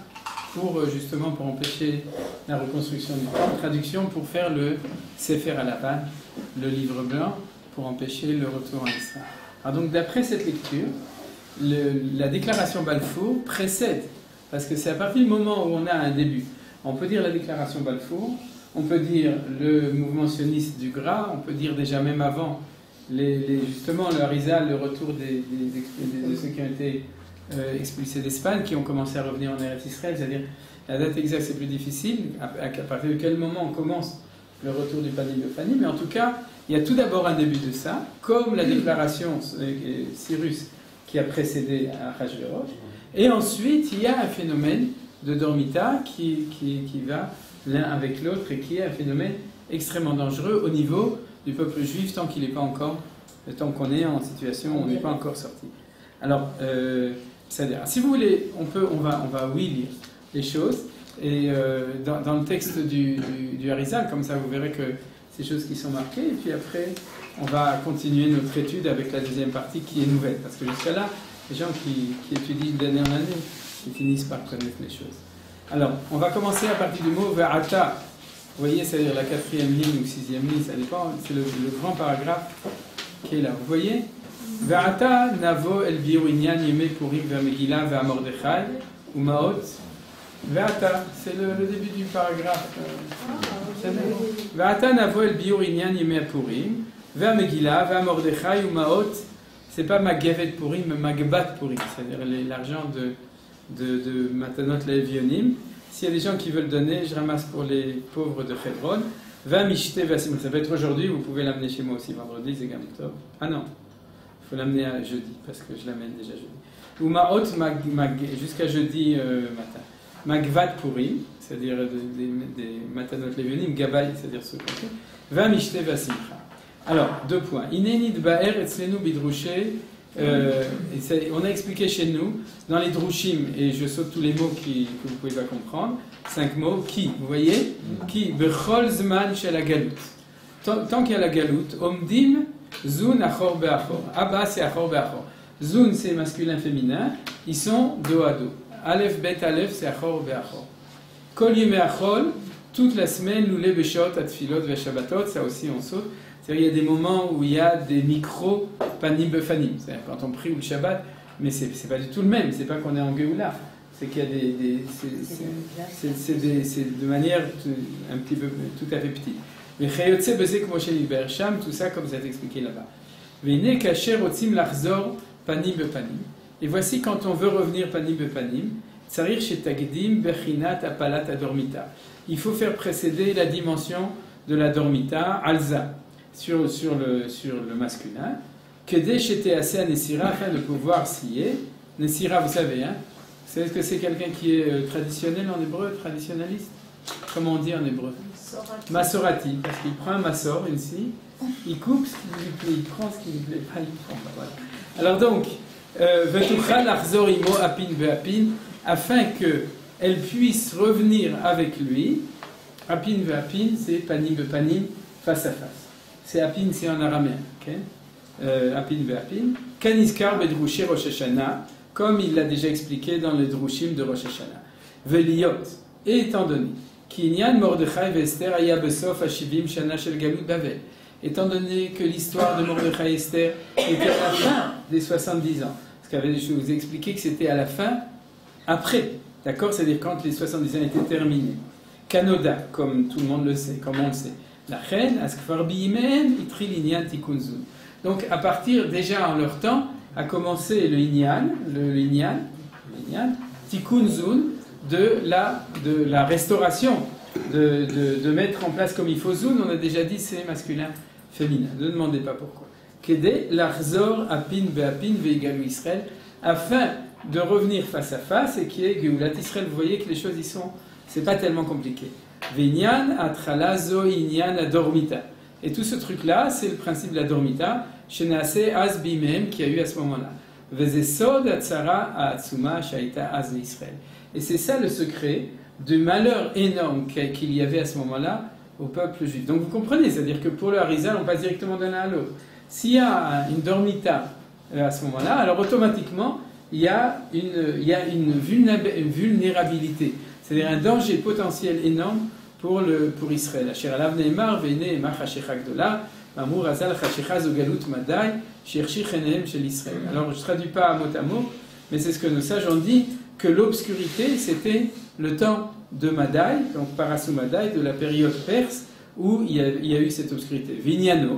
pour justement pour empêcher la reconstruction du temple. Traduction pour faire le Sefer Halavan, le livre blanc, pour empêcher le retour en Israël. Alors donc d'après cette lecture, la déclaration Balfour précède, parce que c'est à partir du moment où on a un début. On peut dire la déclaration Balfour, on peut dire le mouvement sioniste du Gras, on peut dire déjà même avant justement le Harizal, le retour de ceux qui ont été expulsés d'Espagne, qui ont commencé à revenir en Eretz Israël, c'est-à-dire la date exacte c'est plus difficile, à partir de quel moment on commence le retour du Panim de Panim, mais en tout cas, il y a tout d'abord un début de ça, comme la déclaration Cyrus qui a précédé Achashverosh, et ensuite il y a un phénomène de dormita qui va l'un avec l'autre et qui est un phénomène extrêmement dangereux au niveau du peuple juif tant qu'on est en situation où on n'est pas encore sorti. Alors, c'est-à-dire, si vous voulez, on va lire les choses, et dans le texte du Harizal, comme ça vous verrez que c'est des choses qui sont marquées, et puis après, on va continuer notre étude avec la deuxième partie qui est nouvelle, parce que jusqu'à là, les gens qui étudient d'année en année, ils finissent par connaître les choses. Alors, on va commencer à partir du mot Ve'ata. Vous voyez, c'est-à-dire la 4e ligne ou 6e ligne, ça dépend, c'est le grand paragraphe qui est là. Vous voyez Ve'ata navo el biurinyan yeme purim ve'megila ve'amordechai u'maot. Ve'ata, c'est le début du paragraphe. Ve'ata navo el biurinyan yeme purim ve'megila ve'amordechai u'maot. C'est pas Magavet Purim, mais Magbat Purim, c'est-à-dire l'argent de Matanot Levionim. S'il y a des gens qui veulent donner, je ramasse pour les pauvres de Hebron. Va Mishte Vasim. Ça peut être aujourd'hui, vous pouvez l'amener chez moi aussi vendredi, c'est Gamtov. Ah non, il faut l'amener à jeudi, parce que je l'amène déjà jeudi. Ou Maot, jusqu'à jeudi matin. Magvat Purim, c'est-à-dire des Matanot Levionim, Gabay, c'est-à-dire ceux qui ont. Va Mishte Vasimcha. Alors, 2 points. Inenid Ba'er Etzlenu Bidrouché. On a expliqué chez nous, dans les Drushim, et je saute tous les mots que vous ne pouvez pas comprendre, 5 mots, qui, vous voyez qui, Bechol Zman Shel Agalut. Tant qu'il y a la Galout, Omdim, Zun Achor Be'achor. Abba, c'est Achor Be'achor. Zun, c'est masculin-féminin, ils sont dos à dos. Aleph, Bet, Aleph, c'est Achor Be'achor. Kol Yeme Achol, toute la semaine, Loulé Beshot, Atfilot, Veshabatot, ça aussi on saute. C'est-à-dire, il y a des moments où il y a des micro-panim befanim. C'est-à-dire quand on prie ou le Shabbat, mais c'est pas du tout le même. C'est pas qu'on est en Géoula. C'est qu'il y a c'est de manière un petit peu tout à fait petite. Mais Chayotse Bezek Moshe Sham, tout ça comme ça est expliqué là-bas. Vene Kacher Otzim Lachzor Panim befanim. Et voici quand on veut revenir panim befanim, Tsarir Shetagdim Bechinat Apalat Adormita. Il faut faire précéder la dimension de la dormita, Alza. Sur le masculin, que dès j'étais assez à Nessira afin de pouvoir scier. Nessira, vous savez, hein? Vous savez ce que c'est quelqu'un qui est traditionnel en hébreu, traditionnaliste? Comment on dit en hébreu? Masorati, parce qu'il prend un massor, une scie, il coupe ce qui lui plaît, il prend ce qui lui plaît pas, il prend pas. Voilà. Alors donc, Vetuchal Achzor Imo Apin Beapin, afin qu'elle puisse revenir avec lui. Apin Beapin, c'est Panim Bepanim. face à face. C'est Apin, c'est en araméen. Okay? Apin ve'apin. Kanizkar bedrushi Rosh Hashanah, comme il l'a déjà expliqué dans les drushim de Rosh Hashanah. Veliot, et étant donné, Kinyan Mordechai ve'Esther aya besof hashivim shana shel galut Bavel. Étant donné que l'histoire de Mordechai et Esther était à la fin des 70 ans. Parce que je vous ai expliqué que c'était à la fin, après. D'accord? C'est-à-dire quand les 70 ans étaient terminés. Kanoda, comme tout le monde le sait, comme on le sait. La reine, Askfar bi'imen, itri l'inyan tikunzun. Donc à partir, déjà en leur temps, a commencé le inyan, tikunzun, de la restauration, de mettre en place comme il faut zun, on a déjà dit c'est masculin, féminin. Ne demandez pas pourquoi. Kede l'achzor apin ve'apin ve'igalu Israël, afin de revenir face à face et qui est Geulat Israël. Vous voyez que les choses y sont, c'est pas tellement compliqué. V'inyan atralazo inyan adormita. Et tout ce truc-là, c'est le principe de la dormita, shenaase az bimem, qui a eu à ce moment-là. Vezesod atzara atzuma shaita az Israël. Et c'est ça le secret du malheur énorme qu'il y avait à ce moment-là au peuple juif. Donc vous comprenez, c'est-à-dire que pour le Harizal, on passe directement d'un à l'autre. S'il y a une dormita à ce moment-là, alors automatiquement, il y a une vulnérabilité, c'est-à-dire un danger potentiel énorme pour Israël. Asher alav ne'emar ve'nei ema chashecha gdola, ma'amur azal chashecha zo galut madai, cherchi chenehem shel Israël. Alors je ne traduis pas mot à mot, mais c'est ce que nos sages ont dit, que l'obscurité c'était le temps de Madai, donc Parasu Madai, de la période perse, où il y a eu cette obscurité. Vinyano.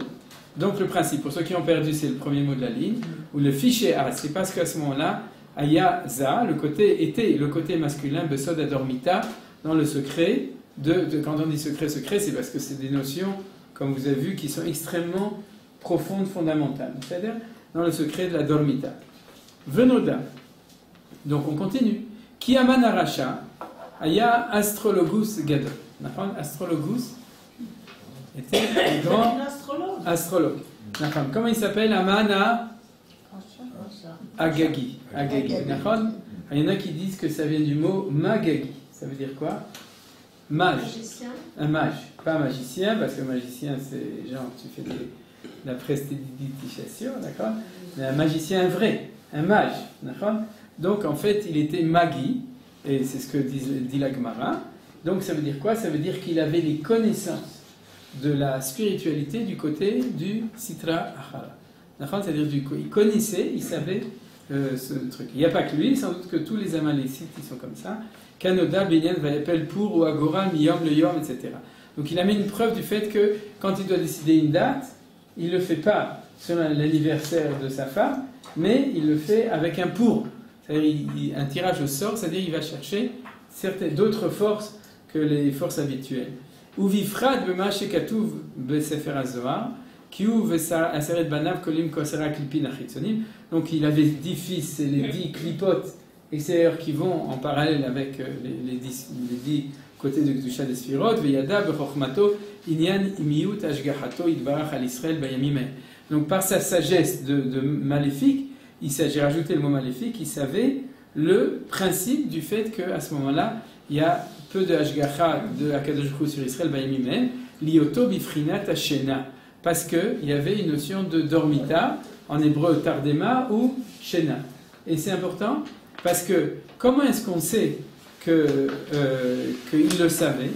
Donc le principe, pour ceux qui ont perdu, c'est le premier mot de la ligne, où le fichier A, c'est parce qu'à ce moment-là, Aya Za, était le côté masculin, Besod Adormita, dans le secret, quand on dit secret, c'est parce que c'est des notions, comme vous avez vu, qui sont extrêmement profondes, fondamentales. C'est-à-dire dans le secret de la Dormita. Venoda. Donc on continue. Kiaman Arasha, Aya Astrologus Gadol. Astrologus était un grand astrologue. Comment il s'appelle? Amana Agagi. Il y en a qui disent que ça vient du mot Magagi. Ça veut dire quoi? Mage. Un mage. Pas un magicien, parce que magicien, c'est genre, tu fais de la prestidigitation, d'accord? Mais un magicien vrai, un mage, d'accord? Donc en fait, il était Magi, et c'est ce que dit la Gemara. Donc ça veut dire quoi? Ça veut dire qu'il avait les connaissances de la spiritualité du côté du Sitra Achara. C'est-à-dire il connaissait, il savait ce truc. Il n'y a pas que lui, sans doute que tous les Amalécites ils sont comme ça. Kanoda, Benyan, Valepel, Pour, ou Agora, Miyom, le Yom, etc. Donc il amène une preuve du fait que quand il doit décider une date, il ne le fait pas sur l'anniversaire de sa femme, mais il le fait avec un pour. C'est-à-dire un tirage au sort, c'est-à-dire il va chercher d'autres forces que les forces habituelles. Uvifrad b'ma shekatuv b'sefer hazohar, kiu v'aseret banav kolim kosera klipin achitzonim. Donc il avait 10 fils et les 10 clipotes extérieurs qui vont en parallèle avec les 10 côtés de Kedusha des Sphirot. V'yada b'chokhmato inyan imiyut ashgachato yitbarach al Israël bayamim. Donc par sa sagesse de maléfique, j'ai rajouté le mot maléfique, il savait le principe du fait qu'à ce moment-là, il y a peu de Hashgacha de Akadosh Baruch Hu sur Israël, Bayamimem, Lioto Bifrinat Hashena, parce qu'il y avait une notion de dormita, en hébreu Tardema ou Shena. Et c'est important, parce que comment est-ce qu'on sait qu'il le savait?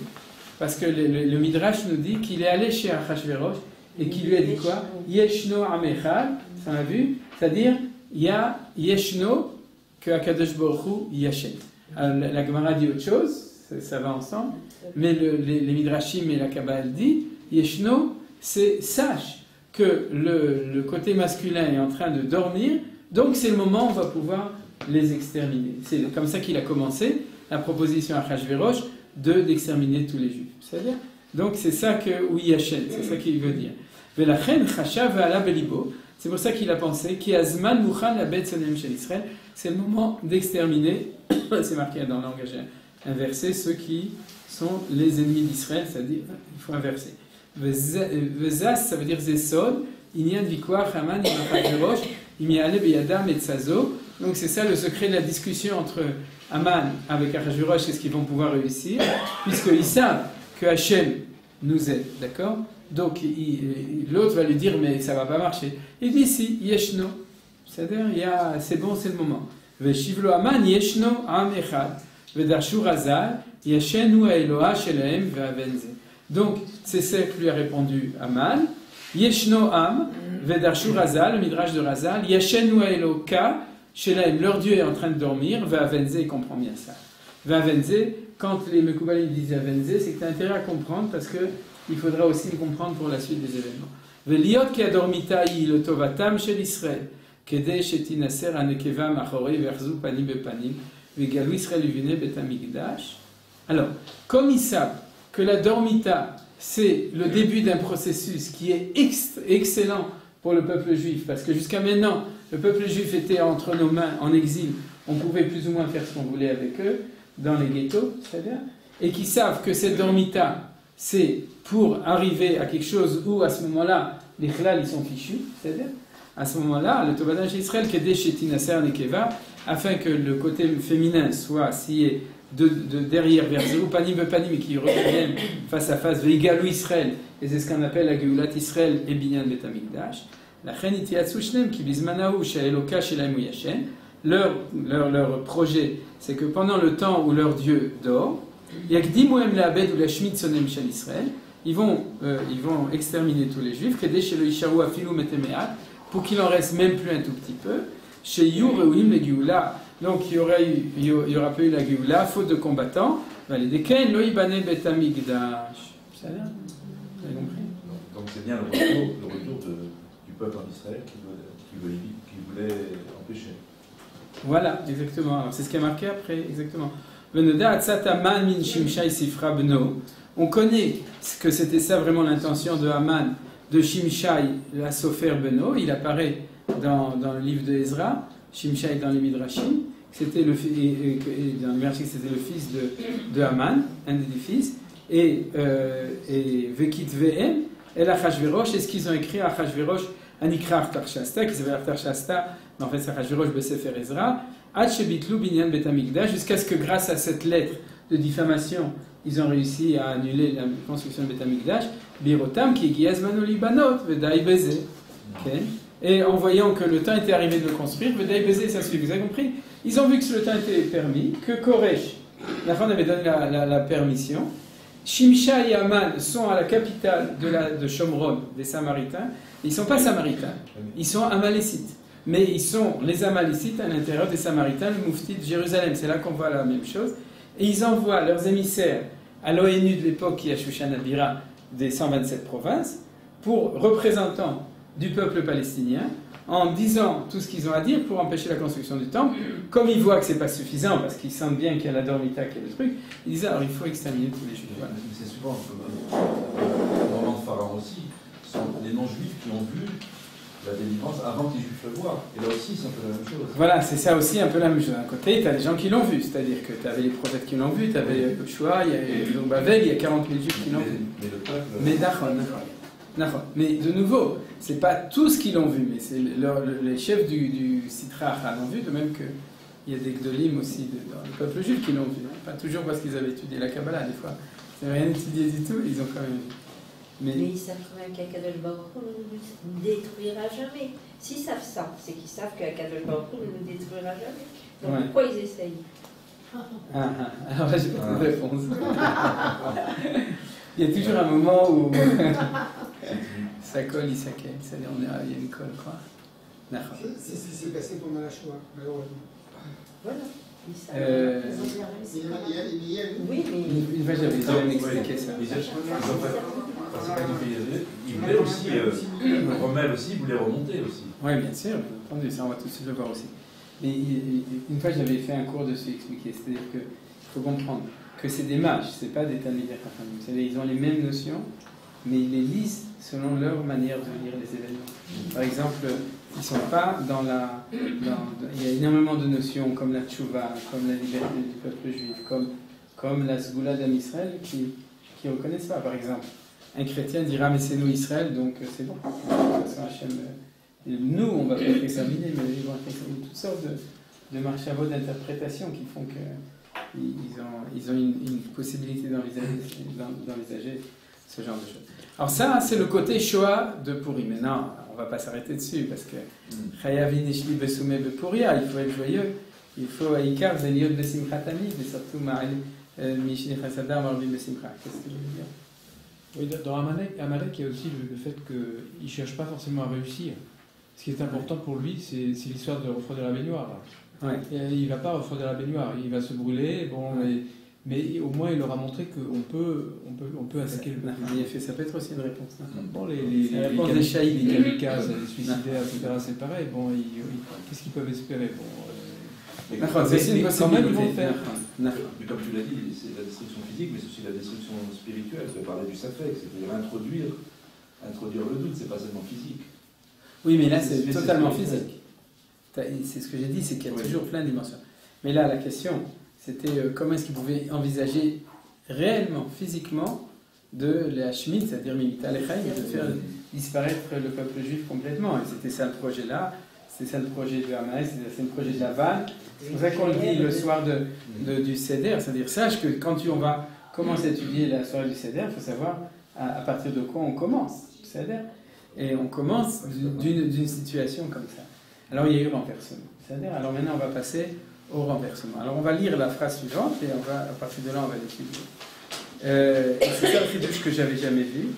Parce que le Midrash nous dit qu'il est allé chez Achashverosh et qu'il lui a dit quoi? Yeshno Amechal, ça on a vu, c'est-à-dire il y a Yeshno que Akadosh Baruch Hu Yashen. Alors, la Gemara dit autre chose, ça va ensemble, mais les Midrashim et la Kabbalah dit Yeshno, c'est sache que le côté masculin est en train de dormir, donc c'est le moment où on va pouvoir les exterminer. C'est comme ça qu'il a commencé la proposition à Achashverosh d'exterminer tous les Juifs. C'est-à-dire, donc c'est ça que Yashen, c'est ça qu'il veut dire. Velachen chashav ve'ala belibo. C'est pour ça qu'il a pensé qu'Azman Mouchan la bête sonem chez Israël, c'est le moment d'exterminer, c'est marqué dans le langage inversé, ceux qui sont les ennemis d'Israël, c'est-à-dire, il faut inverser. Vezas, ça veut dire Zesod, Inyan Vikwa, Haman, Imachashverosh, Imiale Beyadam et Tzazo. Donc c'est ça le secret de la discussion entre Haman avec Achashverosh, est-ce qu'ils vont pouvoir réussir, puisqu'ils savent que Hachem nous aide, d'accord? Donc l'autre va lui dire mais ça va pas marcher. Il dit si, yeshno, c'est-à-dire c'est bon, c'est le moment. Veshivlo aman yeshno am echad vedarshu razal yeshenu Eloha shelahem ve'avenze. Donc c'est ça que lui a répondu Aman. Yeshno am vedarshu razal, le midrash de Razal, yeshenu Eloha shelahem, leur Dieu est en train de dormir. Ve'avenze, il comprend bien ça. Ve'avenze, quand les Mekoubalim disent Avenze, c'est que tu as intérêt à comprendre parce que il faudra aussi le comprendre pour la suite des événements. Veliot ki adormitai le tovatam shel Israël, kedei shetinaser anekeva machorei verzu panim bepanim, vegalu Israël uvine betamikdash. Alors, comme ils savent que la dormita, c'est le début d'un processus qui est excellent pour le peuple juif, parce que jusqu'à maintenant, le peuple juif était entre nos mains en exil, on pouvait plus ou moins faire ce qu'on voulait avec eux, dans les ghettos, c'est-à-dire, et qui savent que cette dormita, c'est pour arriver à quelque chose où, à ce moment-là, les chlal, ils sont fichus, c'est-à-dire, à ce moment-là, le Tovadan chez Israël, afin que le côté féminin soit scié de derrière vers Zéou, panim bepanim, et qui reviennent face à face, veigalou Israël, et c'est ce qu'on appelle la Geulat Israël et Binyan Betamikdash, la chen itiatsu shnem, qui bizmanaou, she'eloka shelaim yashen. Leur projet, c'est que pendant le temps où leur Dieu dort, yakdimuhem le'abed ou lashmid sonem shel Israël, ils vont exterminer tous les Juifs, kedei shelo yisharu afilu metemeat, pour qu'il en reste même plus un tout petit peu, chez Yu reuim le Géoula. Donc il y aura pas eu la Géoula, faute de combattants, les deken lo ibane betamikdash. Ça va? Vous avez compris?
Donc c'est bien le retour du peuple en Israël qui voulait empêcher.
Voilà, exactement. Alors c'est ce qui est marqué après, exactement. On connaît que c'était ça vraiment l'intention de Haman, de Shimshai, la Sofer Beno. Il apparaît dans le livre de Ezra, Shimshai dans les Midrashim. C'était dans le Midrashim, c'était le fils de Haman, un des fils. Et Vekit Ve'em, El Achashverosh, et ce qu'ils ont écrit à Achashverosh, Anikra Artarshasta, qui s'appelle Artarshasta, mais en fait c'est Achashverosh Besefer Ezra, Ad Shebitlu Binyan Betamikdash, jusqu'à ce que grâce à cette lettre de diffamation, ils ont réussi à annuler la construction de Betamikdash, Birotam qui Giazmano Libanot, Vedai Beze. Et en voyant que le temps était arrivé de le construire, Vedai Beze, ça suit, vous avez compris? Ils ont vu que le temps était permis, que Koresh, la femme avait donné la permission. Shimsha et Haman sont à la capitale de Shomron, des Samaritains. Ils ne sont pas Samaritains, ils sont Amalécites. Mais ils sont les Amalécites à l'intérieur des Samaritains, le Moufti de Jérusalem. C'est là qu'on voit la même chose. Et ils envoient leurs émissaires à l'ONU de l'époque, qui est à Shushan Abira, des 127 provinces, pour représentants du peuple palestinien, en disant tout ce qu'ils ont à dire pour empêcher la construction du temple. Comme ils voient que ce n'est pas suffisant, parce qu'ils sentent bien qu'il y a la dormita, qu'il y a le truc, ils disent alors il faut exterminer tous les juifs. Voilà.
C'est souvent au moment de Pharaon aussi, ce sont les non-juifs qui ont vu la délivrance avant que les juifs le voient. Et là aussi, c'est un peu la même chose.
Voilà, c'est ça aussi un peu la même chose. D'un côté, tu as des gens qui l'ont vu, c'est-à-dire que tu avais les prophètes qui l'ont vu, tu avais Yoshua, il y a Zorobabel, il y a 40 000 juifs qui l'ont vu.
Mais le peuple.
Mais d'accord. Mais de nouveau, c'est pas tous qui l'ont vu, mais c'est les chefs du Sitra l'ont vu, de même qu'il y a des Gdolim aussi dans le peuple juif qui l'ont vu. Pas toujours parce qu'ils avaient étudié la Kabbalah, des fois. Ils n'avaient rien étudié du tout, ils ont quand même vu.
Mais ils savent quand même qu'Akadosh Baruch Hu ne nous détruira jamais. S'ils savent ça, c'est qu'ils savent qu'Akadosh Baruch Hu ne nous détruira jamais. Donc pourquoi ils essayent?
Alors là, j'ai pas de réponse. Il y a toujours un moment où ça colle, il s'accueille. C'est-à-dire, il y a une colle, quoi. D'accord.
C'est ce qui s'est passé pendant la Shoah, malheureusement.
Voilà.
Oui, mais une fois j'avais déjà expliqué ça.
Ils voulaient aussi, Rommel aussi, ils voulaient remonter aussi.
Oui, bien sûr, bien entendu, ça on va tout de suite le voir aussi. Mais une fois j'avais fait un cours dessus expliqué, c'est-à-dire qu'il faut comprendre que c'est des mages, c'est pas des Talmidei Chachamim. C'est-à-dire ils ont les mêmes notions, mais ils les lisent selon leur manière de lire les événements. Par exemple, ils ne sont pas dans la... il y a énormément de notions comme la tchouva, comme la liberté du peuple juif, comme la sgoula d'Am Israël qui ne reconnaissent pas. Par exemple, un chrétien dira mais c'est nous Israël, donc c'est bon. Nous, on va pas être examinés, mais ils vont être examinés. Toutes sortes de marchavot d'interprétation qui font qu'ils ont une possibilité d'envisager ce genre de choses. Alors ça, c'est le côté Shoah de Purim. Mais non, on ne va pas s'arrêter dessus, parce que Chayavi Nishli Besume Bepuria, il faut être joyeux. Il faut Aikar Zeliot Besimchatami, et surtout Mishni Chassadar Marvi Besimcha. Qu'est-ce que je veux dire?
Oui, dans Amalek, il y a aussi le fait qu'il ne cherche pas forcément à réussir. Ce qui est important pour lui, c'est l'histoire de refroidir la baignoire.
Ouais.
Et il ne va pas refroidir la baignoire, il va se brûler, bon, mais au moins il leur a montré qu'on peut attaquer le peuple.
Ça peut être aussi une réponse.
Bon, les kamikazes, les suicidaires, etc., c'est pareil. Bon, qu'est-ce qu'ils peuvent espérer? Bon,
c'est une
quand même, ils vont faire.
Mais comme tu l'as dit, c'est la destruction physique, mais c'est aussi la destruction spirituelle. Tu as parlé du safek, c'est-à-dire introduire le doute, c'est pas seulement physique.
Oui, mais là, c'est totalement physique. C'est ce que j'ai dit, c'est qu'il y a toujours plein de dimensions. Mais là, la question, c'était comment est-ce qu'ils pouvaient envisager réellement, physiquement, de la Shemitah, c'est-à-dire Mimita Lechaim, de faire disparaître le peuple juif complètement. Et c'était ça le projet-là, c'était ça le projet de Hamas, c'était le projet de Laval. C'est pour ça qu'on le dit le soir du Seder, c'est-à-dire sache que quand on va commencer à étudier la soirée du Seder, il faut savoir à partir de quoi on commence le Seder. Et on commence d'une situation comme ça. Alors il y a eu renversement. C'est-à-dire, alors maintenant on va passer au renversement. Alors on va lire la phrase suivante et à partir de là on va l'étudier. C'est ça le chidouche que j'avais jamais vu.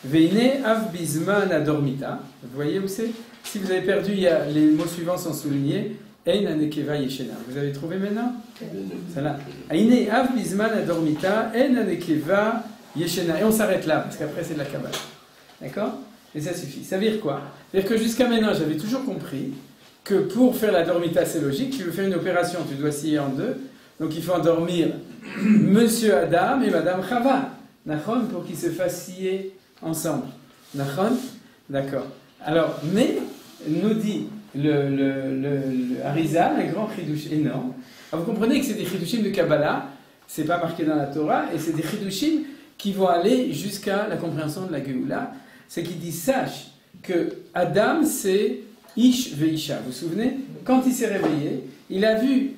Veine av bizman adormita. Vous voyez où c'est? Si vous avez perdu, les mots suivants sont soulignés. Ein anekeva yeshena. Vous avez trouvé maintenant? C'est là. Veine av bizman adormita. Ein anekeva yeshena. Et on s'arrête là parce qu'après c'est de la Kabbalah. D'accord? Et ça suffit. Ça veut dire quoi? C'est-à-dire que jusqu'à maintenant, j'avais toujours compris que pour faire la dormita, c'est logique. Tu veux faire une opération, tu dois scier en deux. Donc il faut endormir Monsieur Adam et Madame Chava. Nachon, pour qu'ils se fassent scier ensemble. Nachon? D'accord. Alors, mais, nous dit le Harizal, un grand chidouche énorme. Alors, vous comprenez que c'est des chidushim de Kabbalah, c'est pas marqué dans la Torah, et c'est des chidushim qui vont aller jusqu'à la compréhension de la Géoula. C'est qu'il dit, sache que Adam, c'est Ish Veisha. Vous vous souvenez? Quand il s'est réveillé, il a vu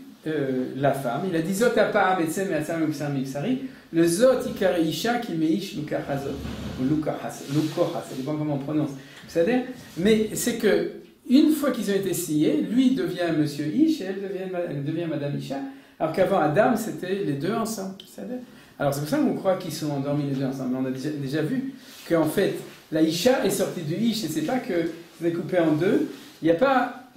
la femme, il a dit Zot apa ametsem me'atzam me'psar me'psari, le Zot ikare Isha qui meish lukachazot, ou lukohas, ça dépend comment on prononce. C'est-à-dire, mais c'est que une fois qu'ils ont été sciés, lui devient Monsieur Ish et elle devient Madame Isha, alors qu'avant Adam, c'était les deux ensemble. C'est-à-dire, alors c'est pour ça qu'on croit qu'ils sont endormis les deux ensemble. On a déjà vu qu'en fait, la Isha est sortie du Ish, et c'est pas que c'est coupé en deux. Il n'y a pas,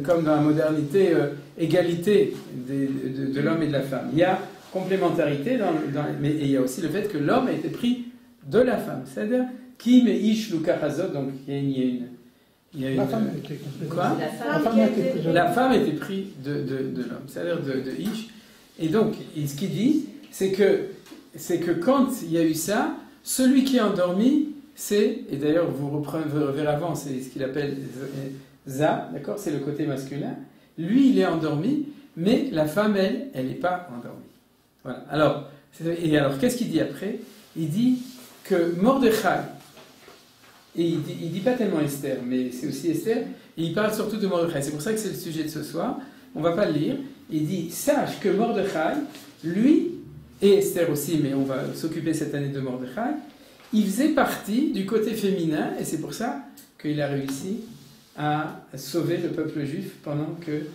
comme dans la modernité, égalité de l'homme et de la femme. Il y a complémentarité, mais il y a aussi le fait que l'homme a été pris de la femme. C'est-à-dire, qui met Ish Lukachazot, donc il y a une.
La femme a été prise.
Quoi? La femme a été prise de l'homme, c'est-à-dire de Ish. Et donc, ce qu'il dit, c'est que quand il y a eu ça, celui qui est endormi, et d'ailleurs vous verrez avant, c'est ce qu'il appelle Za, d'accord, c'est le côté masculin. Lui, il est endormi, mais la femme, elle n'est pas endormie. Voilà. Alors, qu'est-ce qu'il dit après? Il dit que Mordechai, et il dit pas tellement Esther, mais c'est aussi Esther, et il parle surtout de Mordechai. C'est pour ça que c'est le sujet de ce soir. On va pas le lire. Il dit, sache que Mordechai, lui, et Esther aussi, mais on va s'occuper cette année de Mordechai, il faisait partie du côté féminin, et c'est pour ça qu'il a réussi à sauver le peuple juif pendant que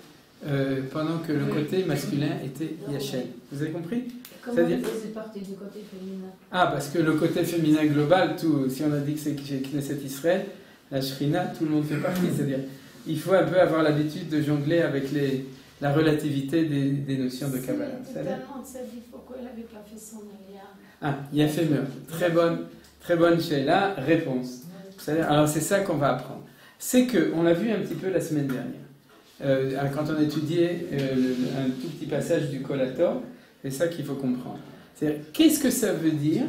le côté masculin était Yachel. Vous avez compris?
Comment il faisait partie du côté féminin?
Ah, parce que le côté féminin global, si on a dit que c'est Knesset Israël, la Shrina, tout le monde fait partie. C'est-à-dire, il faut un peu avoir l'habitude de jongler avec la relativité des notions de Kabbalah.
Pourquoi il n'avait pas fait son alia?
Ah, Yafémer. Très bonne Sheila, réponse. Alors c'est ça qu'on va apprendre. C'est qu'on l'a vu un petit peu la semaine dernière. Quand on étudiait un tout petit passage du Collator, c'est ça qu'il faut comprendre. C'est-à-dire, qu'est-ce que ça veut dire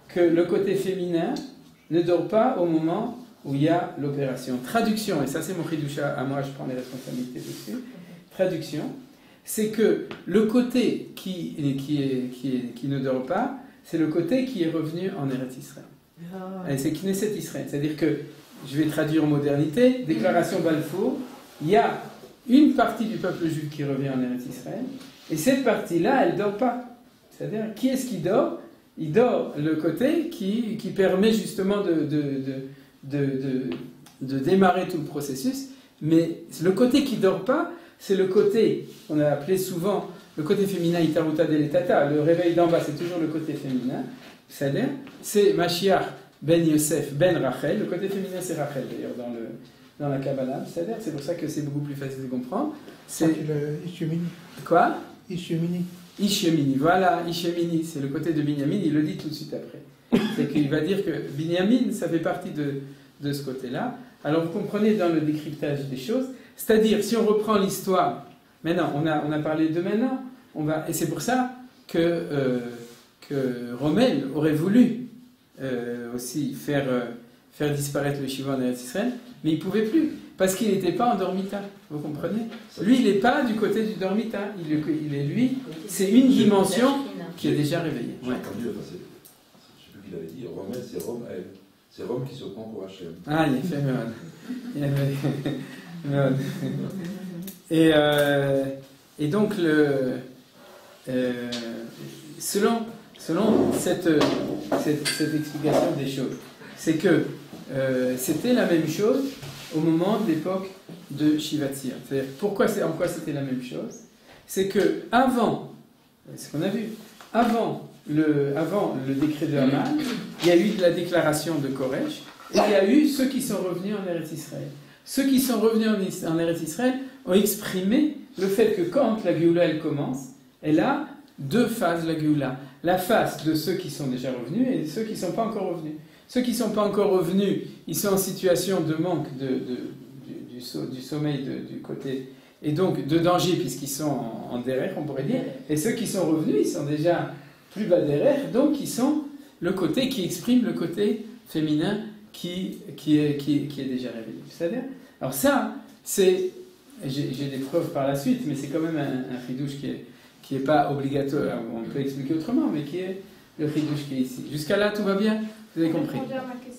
que le côté féminin ne dort pas au moment où il y a l'opération? Traduction, et ça c'est mon chidoucha à moi, je prends les responsabilités dessus. Traduction, c'est que le côté qui ne dort pas, c'est le côté qui est revenu en Eretz Israël. Et c'est Knesset Israël. C'est-à-dire que, je vais traduire en modernité, déclaration Balfour, il y a une partie du peuple juif qui revient en Eretz Israël, et cette partie-là, elle ne dort pas. C'est-à-dire, qui est-ce qui dort? il dort le côté qui permet justement de démarrer tout le processus, mais le côté qui ne dort pas, c'est le côté qu'on a appelé souvent le côté féminin, Itaruta Deletata, le réveil d'en bas, c'est toujours le côté féminin, c'est Mashiach ben Yosef ben Rachel, le côté féminin c'est Rachel d'ailleurs dans la Kabbalah, c'est pour ça que c'est beaucoup plus facile de comprendre.
C'est le Ishemini.
Quoi?
Ishemini.
Ishemini, voilà, Ishemini, c'est le côté de Binyamin, il le dit tout de suite après. C'est qu'il va dire que Binyamin, ça fait partie de ce côté-là. Alors vous comprenez dans le décryptage des choses, c'est-à-dire si on reprend l'histoire, maintenant, on a parlé de maintenant, et c'est pour ça que Rommel aurait voulu aussi faire disparaître le Shiva en Eretz Israël, mais il ne pouvait plus, parce qu'il n'était pas en dormita, vous comprenez? Lui, il n'est pas du côté du dormita, il est lui, c'est une dimension qui est déjà réveillée.
J'ai entendu, je ne sais plus qui l'avait dit, Rommel, c'est Rome elle. C'est Rome qui se prend pour Hachem.
Ah, il fait mal. Et donc, selon cette explication des choses, c'est que c'était la même chose au moment de l'époque de Shivatzir. C'est-à-dire, en quoi c'était la même chose? C'est que avant, ce qu'on a vu, avant le décret de Haman, il y a eu la déclaration de Koresh, et il y a eu ceux qui sont revenus en Eretz Israël. Ceux qui sont revenus en Eretz Israël ont exprimé le fait que quand la Géoula elle commence, elle a deux phases la Géoula. La phase de ceux qui sont déjà revenus et de ceux qui ne sont pas encore revenus. Ceux qui ne sont pas encore revenus, ils sont en situation de manque du sommeil du côté, et donc de danger puisqu'ils sont en derrière, on pourrait dire. Et ceux qui sont revenus, ils sont déjà plus bas derrière, donc ils sont le côté qui exprime le côté féminin qui est déjà révélé. C'est-à-dire, alors ça, j'ai des preuves par la suite, mais c'est quand même un chidouche qui est pas obligatoire, on peut expliquer autrement, mais qui est le chidouche qui est ici. Jusqu'à là, tout va bien? Vous avez compris?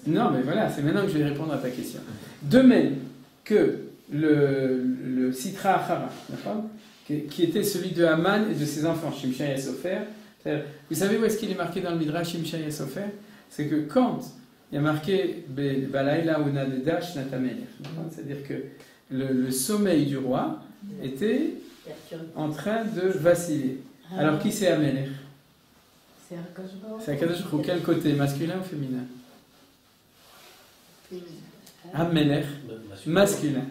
Non, mais voilà, c'est maintenant que je vais répondre à ta question. De même que le Sitra Achara, qui était celui de Haman et de ses enfants, Shimshai et Sofer. Vous savez où est-ce qu'il est marqué dans le Midrash Shimshai et Sofer? C'est que quand il y a marqué Balaïla ou Nadedash Natamelech, c'est-à-dire que le sommeil du roi était en train de vaciller. Alors qui c'est Amelech? C'est Akadosh Baruch Hu. Quel côté, masculin ou féminin? Amelech, masculin.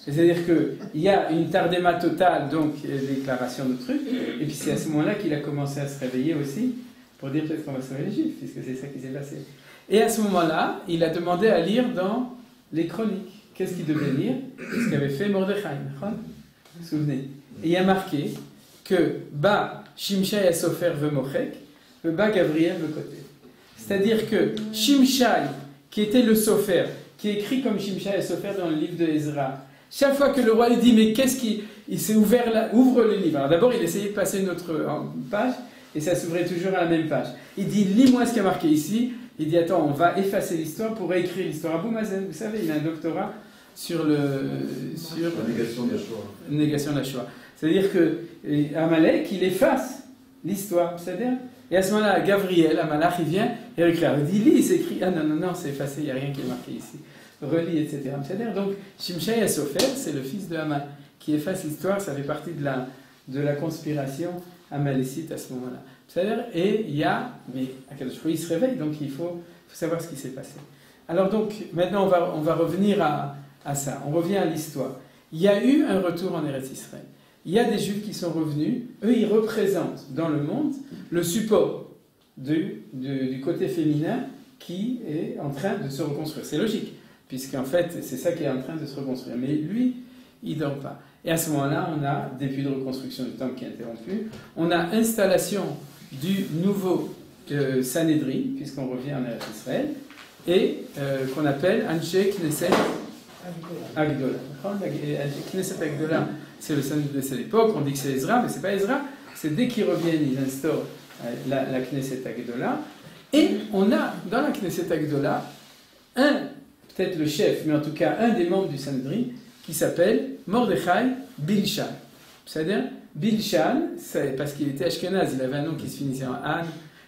C'est-à-dire qu'il y a une tardéma totale, donc déclaration de trucs, et puis c'est à ce moment-là qu'il a commencé à se réveiller aussi, pour dire peut-être qu'on va sauver les Juifs, puisque c'est ça qui s'est passé. Et à ce moment-là, il a demandé à lire dans les chroniques. Qu'est-ce qu'il devait lire? Ce qu'avait fait Mordechai. Vous vous souvenez? Et il y a marqué que Ba Shimshai a Sofer Vemochek, le Ba Gabriel le côté. C'est-à-dire que Shimshai, qui était le Sofer, qui est écrit comme Shimshai a Sofer dans le livre de Ezra, chaque fois que le roi lui dit mais qu'est-ce qui... Il s'est ouvert là, ouvre le livre. Alors d'abord il essayait de passer une autre page et ça s'ouvrait toujours à la même page. Il dit lis-moi ce qui est marqué ici. Il dit attends, on va effacer l'histoire pour réécrire l'histoire. Abou Mazen, vous savez, il a un doctorat sur la
négation de la Shoah.
Négation de la Shoah. C'est-à-dire que Amalek, il efface l'histoire. C'est-à-dire, et à ce moment-là, Gabriel, Amalek, il vient et écrit. Il dit lis, c'est écrit. Ah non, c'est effacé, il n'y a rien qui est marqué ici. Relis, etc. C'est-à-dire, donc, Shimshai HaSofer, c'est le fils de Haman qui efface l'histoire. Ça fait partie de la conspiration amalécite à ce moment-là. C'est-à-dire, et il y a, mais il se réveille, donc il faut savoir ce qui s'est passé. Alors donc, maintenant on va revenir à ça, on revient à l'histoire. Il y a eu un retour en Eretz Israël. Il y a des Juifs qui sont revenus, eux ils représentent dans le monde le support du côté féminin qui est en train de se reconstruire. C'est logique, puisqu'en fait c'est ça qui est en train de se reconstruire. Mais lui, il ne dort pas. Et à ce moment-là, on a début de reconstruction du temple qui est interrompu, on a installation du nouveau Sanhedrin, puisqu'on revient en Eretz Israël, et qu'on appelle Anshe Knesset Agdola. Knesset Agdola, c'est le Sanhedrin de cette époque, on dit que c'est Ezra, mais c'est pas Ezra, c'est dès qu'ils reviennent, ils instaurent la Knesset Agdola, et on a dans la Knesset Agdola peut-être le chef, mais en tout cas un des membres du Sanhedrin, qui s'appelle Mordechai Bilshan. C'est-à-dire, Bilshan, c'est parce qu'il était Ashkenaz, il avait un nom qui se finissait en An,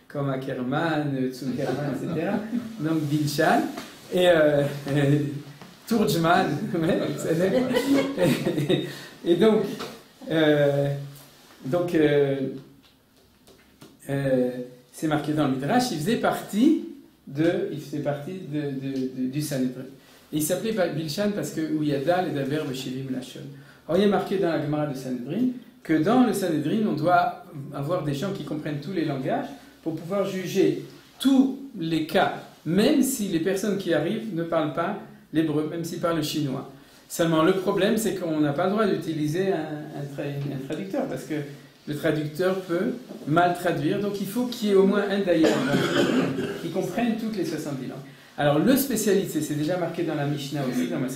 comme Ackerman, Zuckerman, etc. Donc Bilshan. Et Turjman, et donc c'est marqué dans le Midrash, il faisait partie du Sanhedrin. Et il s'appelait Bilshan parce que où il y a Dal et Daber Beshivim Lashon. Or il est marqué dans la Gemara de Sanhedrin que dans le Sanhedrin on doit avoir des gens qui comprennent tous les langages pour pouvoir juger tous les cas, même si les personnes qui arrivent ne parlent pas l'hébreu, même s'ils parlent le chinois. Seulement, le problème, c'est qu'on n'a pas le droit d'utiliser un traducteur, parce que le traducteur peut mal traduire, donc il faut qu'il y ait au moins un dayan qui comprenne toutes les 70 langues. Alors, le spécialiste, et c'est déjà marqué dans la Mishnah aussi, dans ma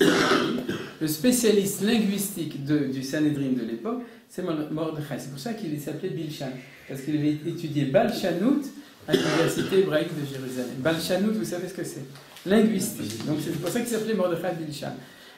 le spécialiste linguistique du Sanhedrin de l'époque, c'est Mordechai. C'est pour ça qu'il s'appelait Bilshan, parce qu'il avait étudié Balshanout à l'université hébraïque de Jérusalem. Balshanout, vous savez ce que c'est? Linguistique. Donc c'est pour ça qu'il s'appelait Mordechai Bilshan.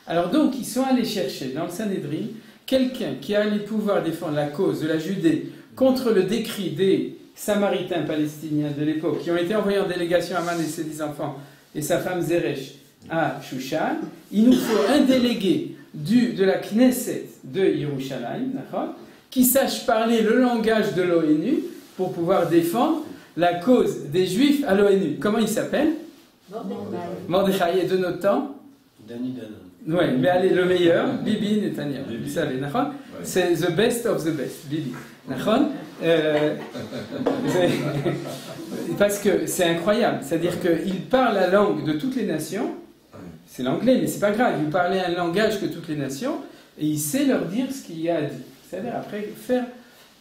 Alors donc, ils sont allés chercher dans le Sanhedrin quelqu'un qui allait pouvoir défendre la cause de la Judée contre le décret des Samaritains palestiniens de l'époque qui ont été envoyés en délégation à Man et ses 10 enfants et sa femme Zeresh à Shushan. Il nous faut un délégué de la Knesset de Yerushalayim, qui sache parler le langage de l'ONU pour pouvoir défendre la cause des Juifs à l'ONU. Comment il s'appelle? Mordechai. Et de notre temps?
Danny Danon.
Oui, mais allez, le meilleur, Bibi Netanyahu. Vous savez, c'est the best of the best, Bibi. Parce que c'est incroyable, c'est-à-dire qu'il parle la langue de toutes les nations, c'est l'anglais, mais c'est pas grave, il parlait un langage que toutes les nations, et il sait leur dire ce qu'il y a à dire. C'est-à-dire, après,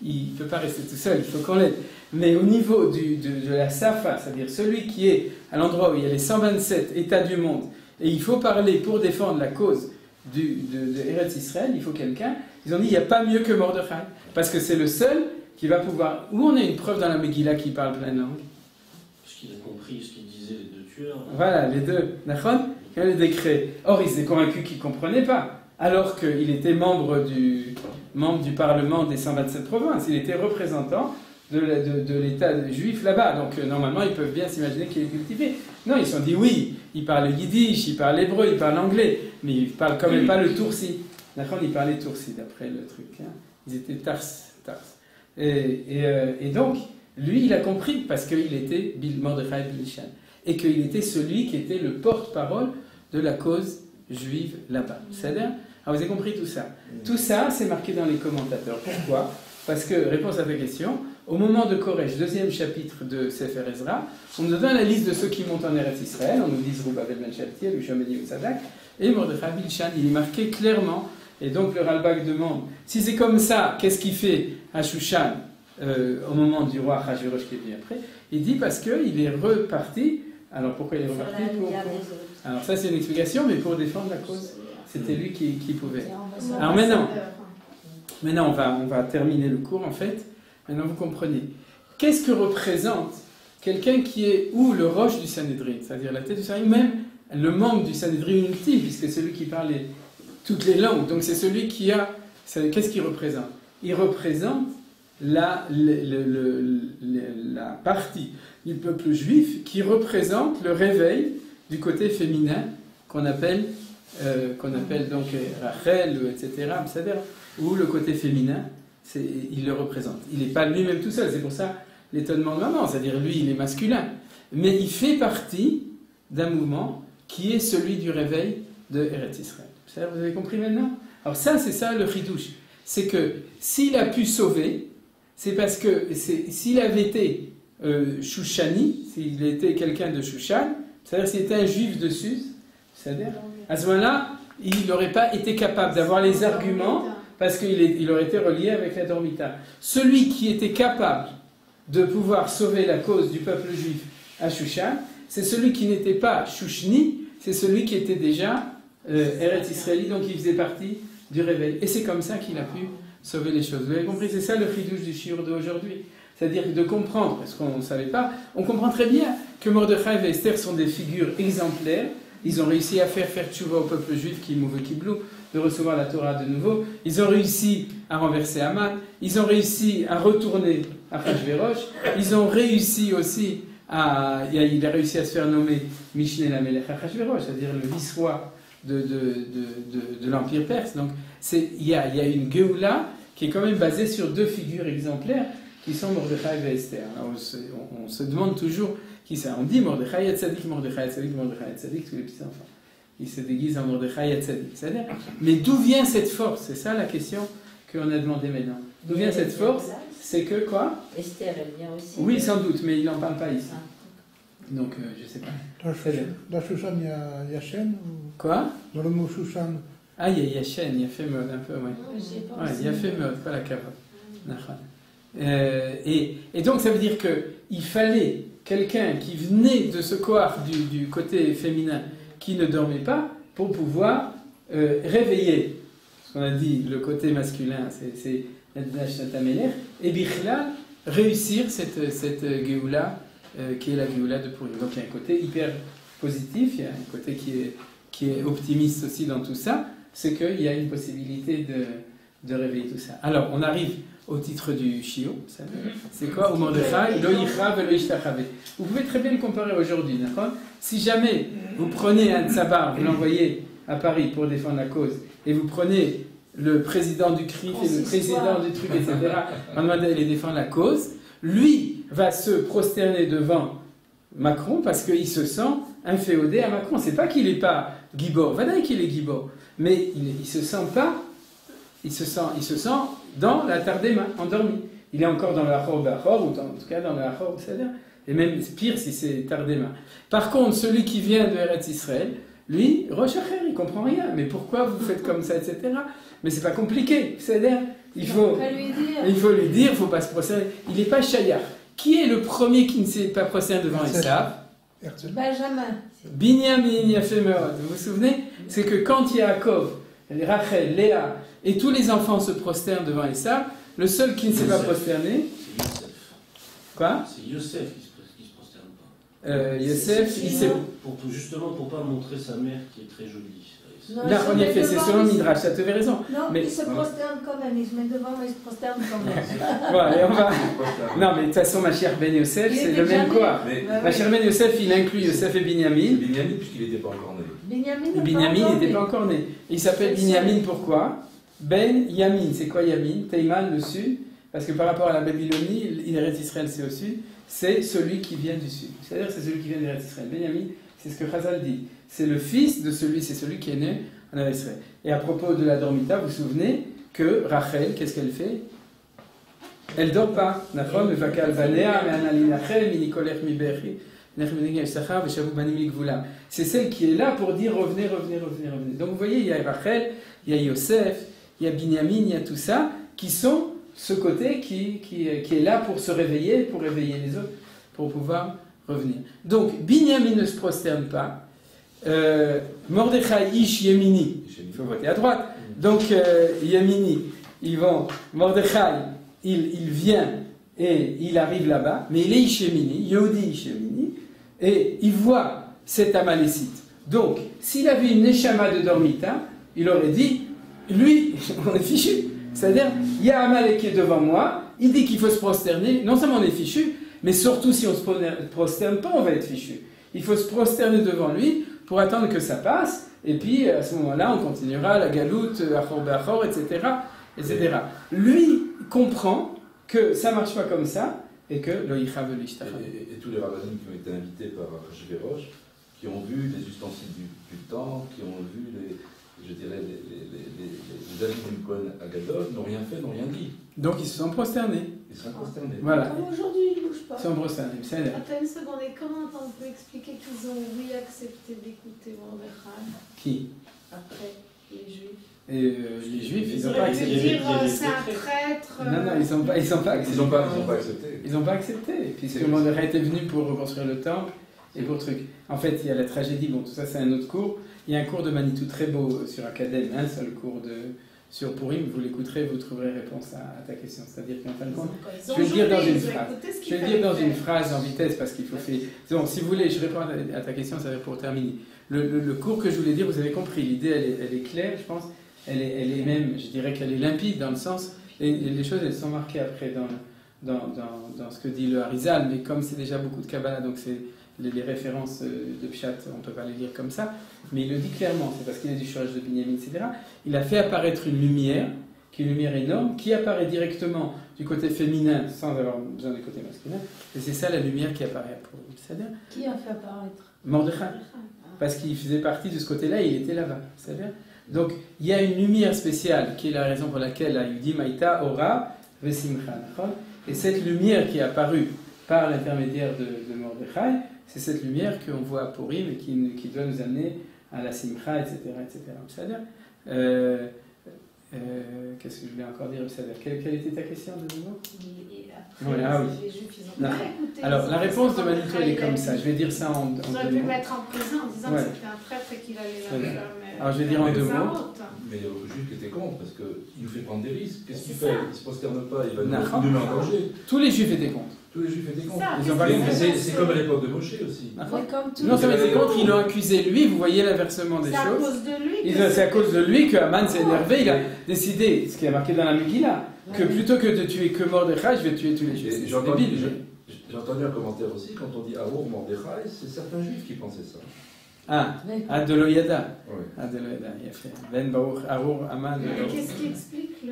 il ne peut pas rester tout seul, il faut qu'on l'aide. Mais au niveau de la Safa, c'est-à-dire celui qui est à l'endroit où il y a les 127 États du monde, et il faut parler pour défendre la cause de Eretz Israël, il faut quelqu'un. Ils ont dit il n'y a pas mieux que Mordechai, parce que c'est le seul qui va pouvoir. Où on a une preuve dans la Megillah qui parle plein de langues?
Parce qu'il a compris ce qu'il disait les deux tueurs.
Voilà, les deux. Nachon, quand les décrets. Or, il s'est convaincu qu'il ne comprenait pas, alors qu'il était membre du Parlement des 127 provinces. Il était représentant de l'État juif là-bas. Donc, normalement, ils peuvent bien s'imaginer qu'il est cultivé. Non, ils se sont dit oui, il parle yiddish, il parle hébreu, il parle anglais, mais il parle quand même pas le toursi. D'accord, il parlait toursi d'après le truc. Hein. Ils étaient tars. Et donc, lui, il a compris parce qu'il était Mordechai Bilshan et qu'il était celui qui était le porte-parole de la cause juive là-bas. C'est-à-dire, vous avez compris tout ça. Tout ça, c'est marqué dans les commentateurs. Pourquoi? Parce que, réponse à ta question, au moment de Koresh, 2e chapitre de Sefer Ezra, on nous donne la liste de ceux qui montent en Eretz Israël. On nous dit Zerubbabel ben Shaltiel, Yehoshua ben Yosadak, et Mordechai Bilshan. Il est marqué clairement. Et donc le Ralbag demande, si c'est comme ça, qu'est-ce qu'il fait à Shushan au moment du roi Achashverosh qui est venu après? Il dit parce qu'il est reparti. Alors pourquoi il est reparti? Alors ça c'est une explication, mais pour défendre la cause. C'était lui qui pouvait. Alors maintenant on va terminer le cours en fait. Maintenant vous comprenez. Qu'est-ce que représente quelqu'un qui est ou le roche du Sanhedrin, c'est-à-dire la tête du Sanhedrin, même le membre du Sanhedrin ultime, puisque c'est celui qui parle toutes les langues. Donc c'est celui qui a... Qu'est-ce qu'il représente? Il représente la partie du peuple juif qui représente le réveil du côté féminin qu'on appelle donc Rachel, etc. Ou le côté féminin, il le représente. Il n'est pas lui-même tout seul, c'est pour ça l'étonnement de maman, c'est-à-dire lui il est masculin. Mais il fait partie d'un mouvement qui est celui du réveil de Eretz Israël. Vous avez compris maintenant? Alors c'est ça le chidouche. C'est que s'il a pu sauver, c'est parce que s'il avait été Shushani, s'il était quelqu'un de Shushan, c'est-à-dire s'il était un juif de Suse, c'est-à-dire à ce moment-là, il n'aurait pas été capable d'avoir les arguments parce qu'il aurait été relié avec la Dormita. Celui qui était capable de pouvoir sauver la cause du peuple juif à Shushan, c'est celui qui n'était pas Shushni, c'est celui qui était déjà Eretz Israéli, donc il faisait partie du réveil. Et c'est comme ça qu'il a pu sauver les choses. Vous avez compris? C'est ça le chidouche du shiur d'aujourd'hui. C'est-à-dire de comprendre, parce qu'on ne savait pas, on comprend très bien que Mordechai et Esther sont des figures exemplaires. Ils ont réussi à faire tchouva au peuple juif qui est mauvais kiblou, de recevoir la Torah de nouveau. Ils ont réussi à renverser Haman. Ils ont réussi à retourner Achashverosh. Ils ont réussi aussi il a réussi à se faire nommer Mishneh Lamelech Achashverosh, c'est-à-dire le vice-roi de l'Empire perse. Donc il y a une Géoula qui est quand même basée sur deux figures exemplaires qui sont Mordechai et Esther. Alors, on se demande toujours qui c'est. On dit Mordechai et Tzadik, Mordechai et Tzadik, Mordechai et Tzadik, tous les petits enfants. Ils se déguisent en Mordechai et Tzadik. Mais d'où vient cette force? C'est ça la question qu'on a demandé maintenant. D'où vient cette force? C'est que quoi?
Esther, elle vient aussi.
Oui, sans doute, mais il n'en parle pas ici. Donc, je ne sais pas.
Dans Shushan, il y a Shen ou...
Quoi?
Dans le mot Shushan.
Ah, il y a Shen, il y a Femod un peu, oui.
Ouais,
Il y a Femod, pas la cave. Et donc, ça veut dire qu'il fallait quelqu'un qui venait de ce coif du côté féminin, qui ne dormait pas, pour pouvoir réveiller. Ce qu'on a dit, le côté masculin, c'est Natameler, et Bichlal, réussir cette Géoula, qui est la Géoula de Purim. Donc il y a un côté hyper positif, il y a un côté qui est optimiste aussi dans tout ça, c'est qu'il y a une possibilité de réveiller tout ça. Alors, on arrive au titre du Shio. C'est quoi? Au Mordechai, Lo Yichrav et Lo Yishtachave. Vous pouvez très bien le comparer aujourd'hui, d'accord? Si jamais vous prenez un tsabar, vous l'envoyez à Paris pour défendre la cause, et vous prenez le président du CRIF et le président du truc, etc., en demandant d'aller défendre la cause, lui va se prosterner devant Macron parce qu'il se sent inféodé à Macron. C'est pas qu'il n'est pas Gibor, voilà qu'il est Gibor, mais il se sent pas, il se sent dans la Tardema, endormi. Il est encore dans le Achor Bachor, ou en tout cas dans le Achor, c'est-à-dire, et même pire si c'est Tardema. Par contre, celui qui vient de Eretz Israël, lui, Rosh Hacher, il comprend rien. Mais pourquoi vous faites comme ça, etc. Mais c'est pas compliqué, c'est-à-dire, il faut lui dire, il faut pas se prosterner. Il n'est pas Shayar. Qui est le premier qui ne s'est pas prosterné devant Esav?
Benjamin.
Binyamin Yafemeot. Vous vous souvenez? C'est que quand Yaakov, Rachel, Léa et tous les enfants se prosternent devant Esav, le seul qui ne s'est pas prosterné.
C'est Yosef.
Quoi?
C'est Yosef qui se prosterne pas.
Yosef, il s'est.
Justement pour pas montrer sa mère qui est très jolie.
Non,
Là, en effet, c'est selon le Midrash, ça te fait raison.
Non,
mais
il se prosterne quand même, il se met devant, mais il se prosterne quand même.
Voilà, et on va. Non, mais de toute façon, ma chère Ben Yosef, c'est le même quoi. Ma chère Ben Yosef, il inclut Yosef et Binyamin.
Binyamin, puisqu'il n'était pas encore né.
Binyamin n'était pas encore né. Il s'appelle Binyamin pourquoi? Ben Yamin, c'est quoi Yamin? Teiman, le sud, parce que par rapport à la Babylonie, l'Eretz Israël c'est au sud, c'est celui qui vient du sud. C'est-à-dire c'est celui qui vient d'Eretz Israël. Benyamin, c'est ce que Chazal dit. C'est le fils de celui, c'est celui qui est né en Eretz Israël. Et à propos de la dormita, vous vous souvenez que Rachel, qu'est-ce qu'elle fait? Elle dort pas. C'est celle qui est là pour dire revenez. Donc vous voyez, il y a Rachel, il y a Yosef, il y a Binyamin, il y a tout ça, qui sont ce côté qui est là pour se réveiller, pour réveiller les autres, pour pouvoir revenir. Donc Binyamin ne se prosterne pas. Mordechai Ish Yemini, il faut voter à droite. Donc Yemini, ils vont. Mordechai, il vient et il arrive là-bas, mais il est Ish Yemini, Yehudi Ish Yemini, et il voit cet Amalécite. Donc, s'il avait une Neshama de Dormita, il aurait dit, lui, on est fichu. C'est-à-dire, il y a Amalek qui est devant moi, il dit qu'il faut se prosterner, non seulement on est fichu, mais surtout si on ne se prosterne pas, on va être fichu. Il faut se prosterner devant lui pour attendre que ça passe, et puis à ce moment-là, on continuera la galoute, Achor Be'achor, etc., etc. Lui comprend que ça ne marche pas comme ça, et que le Yichav l'Ishtachar.
Et tous les rabbinim qui ont été invités par Achashverosh, qui ont vu les ustensiles du temple, qui ont vu les David Cohen à Gadol, n'ont rien fait, n'ont rien dit.
Donc ils se sont prosternés.
Ils se sont prosternés.
Voilà.
Comme aujourd'hui, ils ne bougent pas.
Ils se sont prosternés.
Attends une seconde, et comment on peut expliquer qu'ils ont oui accepté d'écouter Mordechai
Qui?
après les Juifs?
Et les Juifs, ils n'ont pas
auraient pu
accepté.
dire c'est un traître.
Non, ils n'ont pas accepté.
Ils n'ont pas accepté.
Ils n'ont pas accepté, puisque Mordechai était venu pour reconstruire le temple et pour truc. En fait, il y a la tragédie, bon, tout ça c'est un autre cours. Il y a un cours de Manitou très beau sur Academ, un seul cours sur Purim, vous l'écouterez, vous trouverez réponse à ta question. C'est-à-dire qu'en fin de compte, je vais le dire dans une phrase. Je vais le dire dans une phrase en vitesse parce qu'il faut faire. Donc, si vous voulez, je réponds à ta question, ça va pour terminer. Le cours que je voulais dire, vous avez compris, l'idée elle est claire, je pense. Elle est même, je dirais qu'elle est limpide dans le sens, et les choses elles sont marquées après dans ce que dit le Harizal, mais comme c'est déjà beaucoup de Kabbalah, donc c'est les références de Pshat, on ne peut pas les lire comme ça, mais il le dit clairement, c'est parce qu'il y a du Shoresh de Binyamin, etc. Il a fait apparaître une lumière, qui est une lumière énorme, qui apparaît directement du côté féminin, sans avoir besoin du côté masculin, et c'est ça la lumière qui apparaît pour lui. C'est-à-dire
Qui a fait apparaître
Mordechai, parce qu'il faisait partie de ce côté-là, il était là-bas. C'est-à-dire donc il y a une lumière spéciale, qui est la raison pour laquelle il dit Maïta, Ora, Vesimcha. Et cette lumière qui est apparue par l'intermédiaire de Mordechai, c'est cette lumière qu'on voit à Purim et qui doit nous amener à la Simcha, etc. C'est-à-dire, qu'est-ce que je voulais encore dire? C'est-à-dire, quelle était ta question de nouveau?
Oui.
Les
Juifs, ils ont pas écouté.
Alors, la réponse de Manitou, elle est comme ça. Je vais dire ça en deux
Ils auraient pu
mots.
mettre en prison en disant que c'était un traître et qu'il allait la faire.
Alors, je vais dire en deux mots.
Mais il y a beaucoup de juifs qui étaient contre, parce qu'il nous fait prendre des risques. Qu'est-ce qu'il
C'est
fait?
ça.
Il ne se prosterne pas, il va nous
D'accord.
mettre en danger.
Tous les juifs étaient contre.
Tous les juifs étaient contre.
Ça,
Ils ont pas les
Mais
c'est-
c'est comme à l'époque de Moshe aussi.
Mais comme tout
Non, ça
le
veut dire
monde,
contre, ils l'ont accusé lui, vous voyez l'inversement des
c'est à
choses.
cause de lui.
C'est à cause de lui que Haman s'est énervé, il a décidé, ce qui est marqué dans la Megillah, que plutôt que de tuer que Mordechai, je vais tuer tous les juifs.
Et
C'est
J'ai entendu,
débile.
j'ai entendu un commentaire aussi, quand on dit Arour Mordechai, c'est certains juifs qui pensaient ça.
Ah, de l'Oyada.
Oui.
Ah, de l'Oyada, il a fait. Ben Baruch, Arour, Haman.
Qu'est-ce qui explique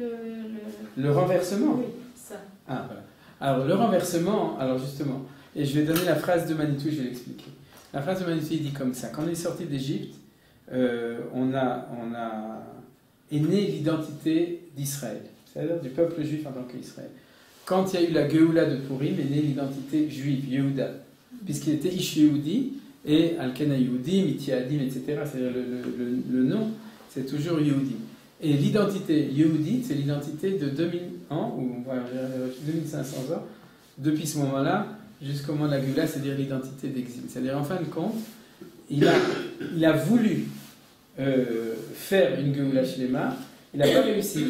Le renversement.
Oui, ça.
Ah, voilà. Alors, le renversement, alors justement, et je vais donner la phrase de Manitou, je vais l'expliquer. La phrase de Manitou, il dit comme ça. Quand on est sorti d'Égypte, est née l'identité d'Israël, c'est-à-dire du peuple juif en tant qu'Israël. Quand il y a eu la Géoula de Purim, est née l'identité juive, Yehuda, puisqu'il était Ish Yehudi et Alkena Yehudim, Itiadim, etc. C'est-à-dire le nom, c'est toujours Yehudi. Et l'identité Yehudi, c'est l'identité de 2000 ans, ou 2500 ans, depuis ce moment-là jusqu'au moment de la Géoula, c'est-à-dire l'identité d'exil. C'est-à-dire, en fin de compte, il a voulu faire une Géoula Shlema, il n'a pas réussi.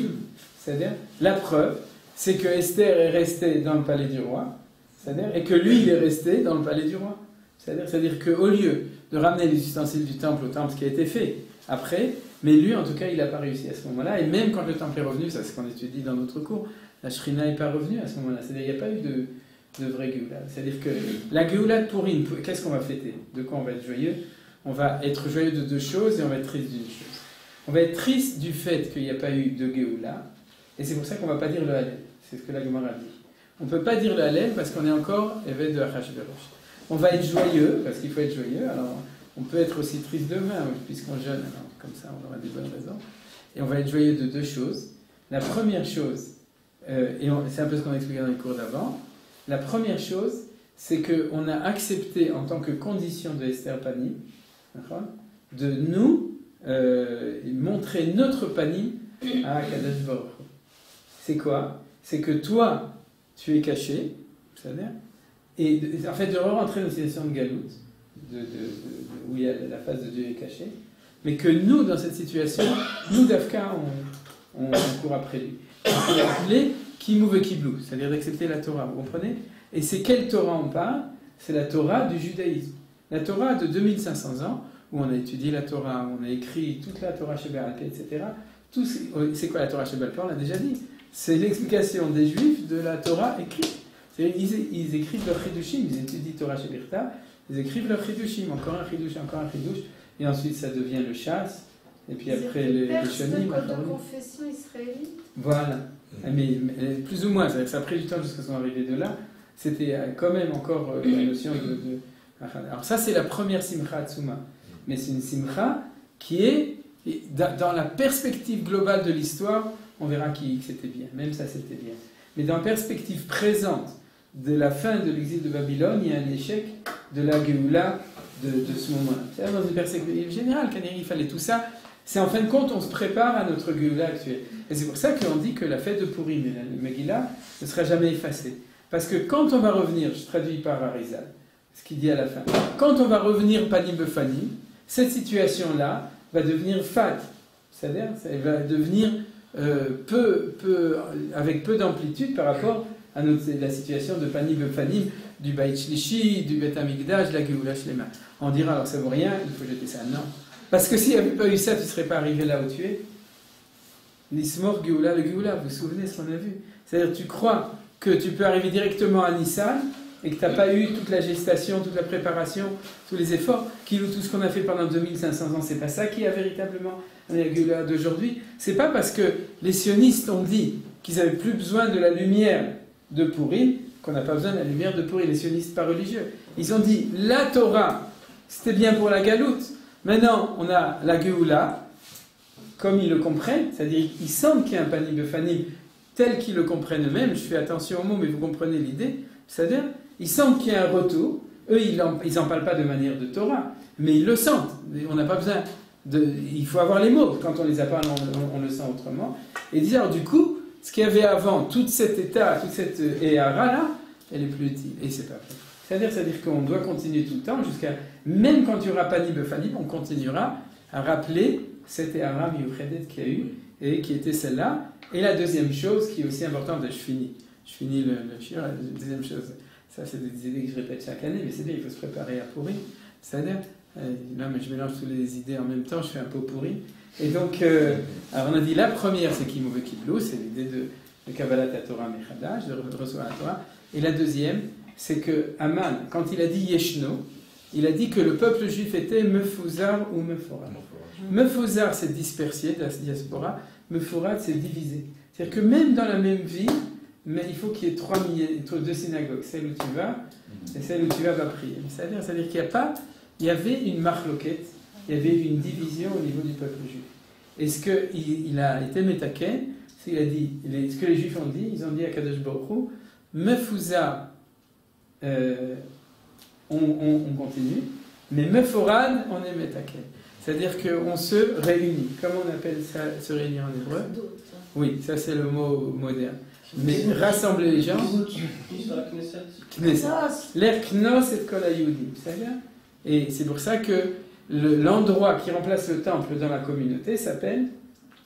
C'est-à-dire, la preuve, c'est que Esther est restée dans le palais du roi, c'est-à-dire, et que lui, il est resté dans le palais du roi. C'est-à-dire qu'au lieu de ramener les ustensiles du temple au temple, ce qui a été fait après, mais lui, en tout cas, il n'a pas réussi à ce moment-là, et même quand le temple est revenu, ça c'est ce qu'on étudie dans notre cours, la Shrina n'est pas revenue à ce moment-là. C'est-à-dire, il n'y a pas eu de vraie Géoula. C'est-à-dire que la Géoula de Purim, qu'est-ce qu'on va fêter? De quoi on va être joyeux? On va être joyeux de deux choses et on va être triste d'une chose. On va être triste du fait qu'il n'y a pas eu de Géoula, et c'est pour ça qu'on ne va pas dire le Hallel. C'est ce que la Gemara dit. On ne peut pas dire le Hallel parce qu'on est encore évêque de Achashverosh. On va être joyeux, parce qu'il faut être joyeux, alors on peut être aussi triste demain, puisqu'on jeûne, alors comme ça on aura des bonnes raisons. Et on va être joyeux de deux choses. La première chose, et c'est un peu ce qu'on a expliqué dans les cours d'avant, la première chose, c'est qu'on a accepté en tant que condition de Esther Panim, de nous montrer notre Panim à Kadosh Baruch Hu. C'est quoi? C'est que toi, tu es caché, c'est-à-dire, et en fait de re-rentrer dans une situation de galoute, où il y a la face de Dieu est cachée, mais que nous, dans cette situation, nous, d'Afka, on court après lui. C'est appelé Kimou ve Kiblou, c'est-à-dire d'accepter la Torah, vous comprenez? Et c'est quelle Torah on parle? C'est la Torah du judaïsme. La Torah de 2500 ans, où on a étudié la Torah, où on a écrit toute la Torah chez Baal Pé, etc. C'est quoi la Torah chez Baal Pé? On l'a déjà dit. C'est l'explication des Juifs de la Torah écrite. Ils écrivent leur Chidushim, ils étudient Torah chez Birta, ils écrivent leur Chidushim, encore un Chidush, et ensuite ça devient le chasse, et puis après les Shonim.
de confession israélite.
Voilà. Mais plus ou moins, ça a pris du temps jusqu'à ce qu'on arrive de là. C'était quand même encore la notion de... Alors ça, c'est la première Simcha Tsuma. Mais c'est une Simcha qui est, dans la perspective globale de l'histoire, on verra que c'était bien. Même ça, c'était bien. Mais dans la perspective présente de la fin de l'exil de Babylone, il y a un échec de la Géoula de ce moment-là. C'est dans une perspective générale, il fallait tout ça. C'est en fin de compte, on se prépare à notre Géoula actuelle. Et c'est pour ça qu'on dit que la fête de Purim et la Megillah ne sera jamais effacée. Parce que quand on va revenir, je traduis par Arizal, ce qu'il dit à la fin, quand on va revenir Panim Befanim, cette situation-là va devenir fat. C'est-à-dire, ça va devenir avec peu d'amplitude par rapport à la situation de Panim Befanim, du Beit Shlishi, du Bet Hamikdash, de la Géoula Shlema. On dira, alors ça vaut rien, il faut jeter ça. Non. Parce que s'il n'y avait pas eu ça, tu ne serais pas arrivé là où tu es. Nismor Géoula, le Géoula, vous vous souvenez ce qu'on a vu? C'est-à-dire, tu crois que tu peux arriver directement à Nissan et que tu n'as pas eu toute la gestation, toute la préparation, tous les efforts, tout ce qu'on a fait pendant 2500 ans, c'est pas ça qui a véritablement la Géoula d'aujourd'hui. C'est pas parce que les sionistes ont dit qu'ils n'avaient plus besoin de la lumière de Purim qu'on n'a pas besoin de la lumière de Purim, les sionistes pas religieux. Ils ont dit la Torah, c'était bien pour la galoute. Maintenant, on a la Géoula, comme ils le comprennent, c'est-à-dire qu'ils sentent qu'il y a un panim de fanim tel qu'ils le comprennent eux-mêmes. Je fais attention aux mots, mais vous comprenez l'idée. C'est-à-dire, ils sentent qu'il y a un retour. Eux, ils n'en parlent pas de manière de Torah, mais ils le sentent. On n'a pas besoin il faut avoir les mots. Quand on les a pas, on le sent autrement. Et dire, alors, du coup, ce qu'il y avait avant, tout cet état, toute cette éhara-là, elle est plus utile. Et c'est pas vrai. C'est-à-dire qu'on doit continuer tout le temps, même quand il n'y aura pas ni befanim, on continuera à rappeler cette éhara miuchedet qu'il y a eu, et qui était celle-là. Et la deuxième chose, qui est aussi importante, je finis le shiur, la deuxième chose, ça c'est des idées que je répète chaque année, mais c'est bien, il faut se préparer à Purim. C'est-à-dire, là je mélange toutes les idées en même temps, je fais un pot pourri. Et donc, alors on a dit la première, c'est Kimouve Kiblou, c'est l'idée de Kabbalat Torah Mechadash, de recevoir la Torah. Et la deuxième, c'est que Aman, quand il a dit Yeshno, il a dit que le peuple juif était Mefuzar ou Meforad. Mefuzar, c'est dispersé de la diaspora, Meforad, c'est divisé. C'est-à-dire que même dans la même ville, mais il faut qu'il y ait deux synagogues, celle où tu vas et celle où tu vas prier. C'est-à-dire qu'il y avait une marloquette, il y avait une division au niveau du peuple juif. Et ce qu'il a été métaken, c'est qu'il a dit, ce que les juifs ont dit, ils ont dit à Kadosh Baruch Hu, Mefuzar, on continue, mais Meforad, on est métaken. C'est-à-dire qu'on se réunit. Comment on appelle ça, se réunir en hébreu? Oui, ça c'est le mot moderne. Mais rassembler les gens. Knesset. L'air Knesset kol hayudim. Et c'est pour ça que l'endroit qui remplace le temple dans la communauté s'appelle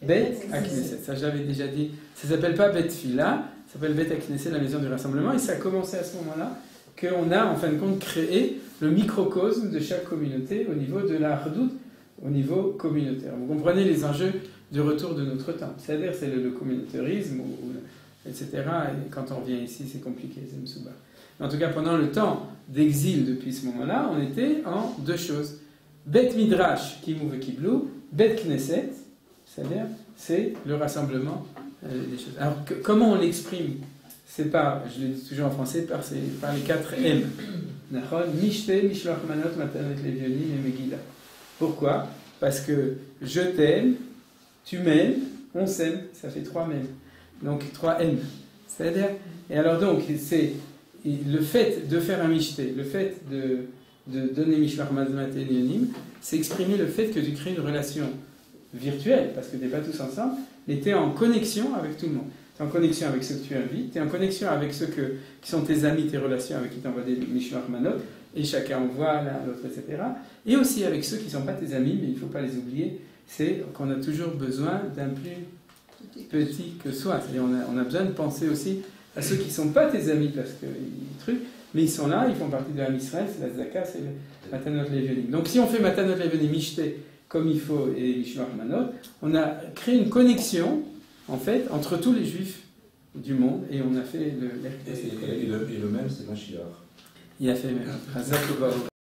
Bet HaKnesset. Ça j'avais déjà dit. Ça ne s'appelle pas Bet Fila, ça s'appelle Bet HaKnesset, la maison du rassemblement. Et ça a commencé à ce moment-là qu'on a en fin de compte créé le microcosme de chaque communauté au niveau de la Hardout, au niveau communautaire. Vous comprenez les enjeux du retour de notre temps. C'est-à-dire c'est le communautarisme, etc. Et quand on revient ici, c'est compliqué, c'est Msouba. En tout cas, pendant le temps d'exil depuis ce moment-là, on était en deux choses. Bet Midrash, Kimouve Kiblou, Bet Knesset, c'est-à-dire c'est le rassemblement des choses. Alors comment on l'exprime? C'est pas, je le dis toujours en français, par les 4 M. Mishte, Mishloach Manot, Matanet Levionim et Megillah. Pourquoi? Parce que je t'aime, tu m'aimes, on s'aime, ça fait 3 mêmes. Donc 3 M. C'est-à-dire, et alors donc, c'est le fait de faire un mishté, le fait de donner Mishloach Manot et Levionim, c'est exprimer le fait que tu crées une relation virtuelle, parce que tu n'es pas tous ensemble, mais tu es en connexion avec tout le monde. Tu es en connexion avec ceux que tu invites, tu es en connexion avec ceux qui sont tes amis, tes relations avec qui tu envoies des Mishloach Manot, et chacun envoie l'un l'autre, etc. Et aussi avec ceux qui ne sont pas tes amis, mais il ne faut pas les oublier, c'est qu'on a toujours besoin d'un plus petit que soi. C'est-à-dire on a besoin de penser aussi à ceux qui ne sont pas tes amis, parce que mais ils sont là, ils font partie de l'Am Israël, c'est la Zaka, c'est le Matanot Levionim. Donc si on fait Matanot Levionim Mishté comme il faut et Mishloach Manot, on a créé une connexion, en fait, entre tous les juifs du monde, et on a fait
et le même, c'est Mashiach.
Il a fait même.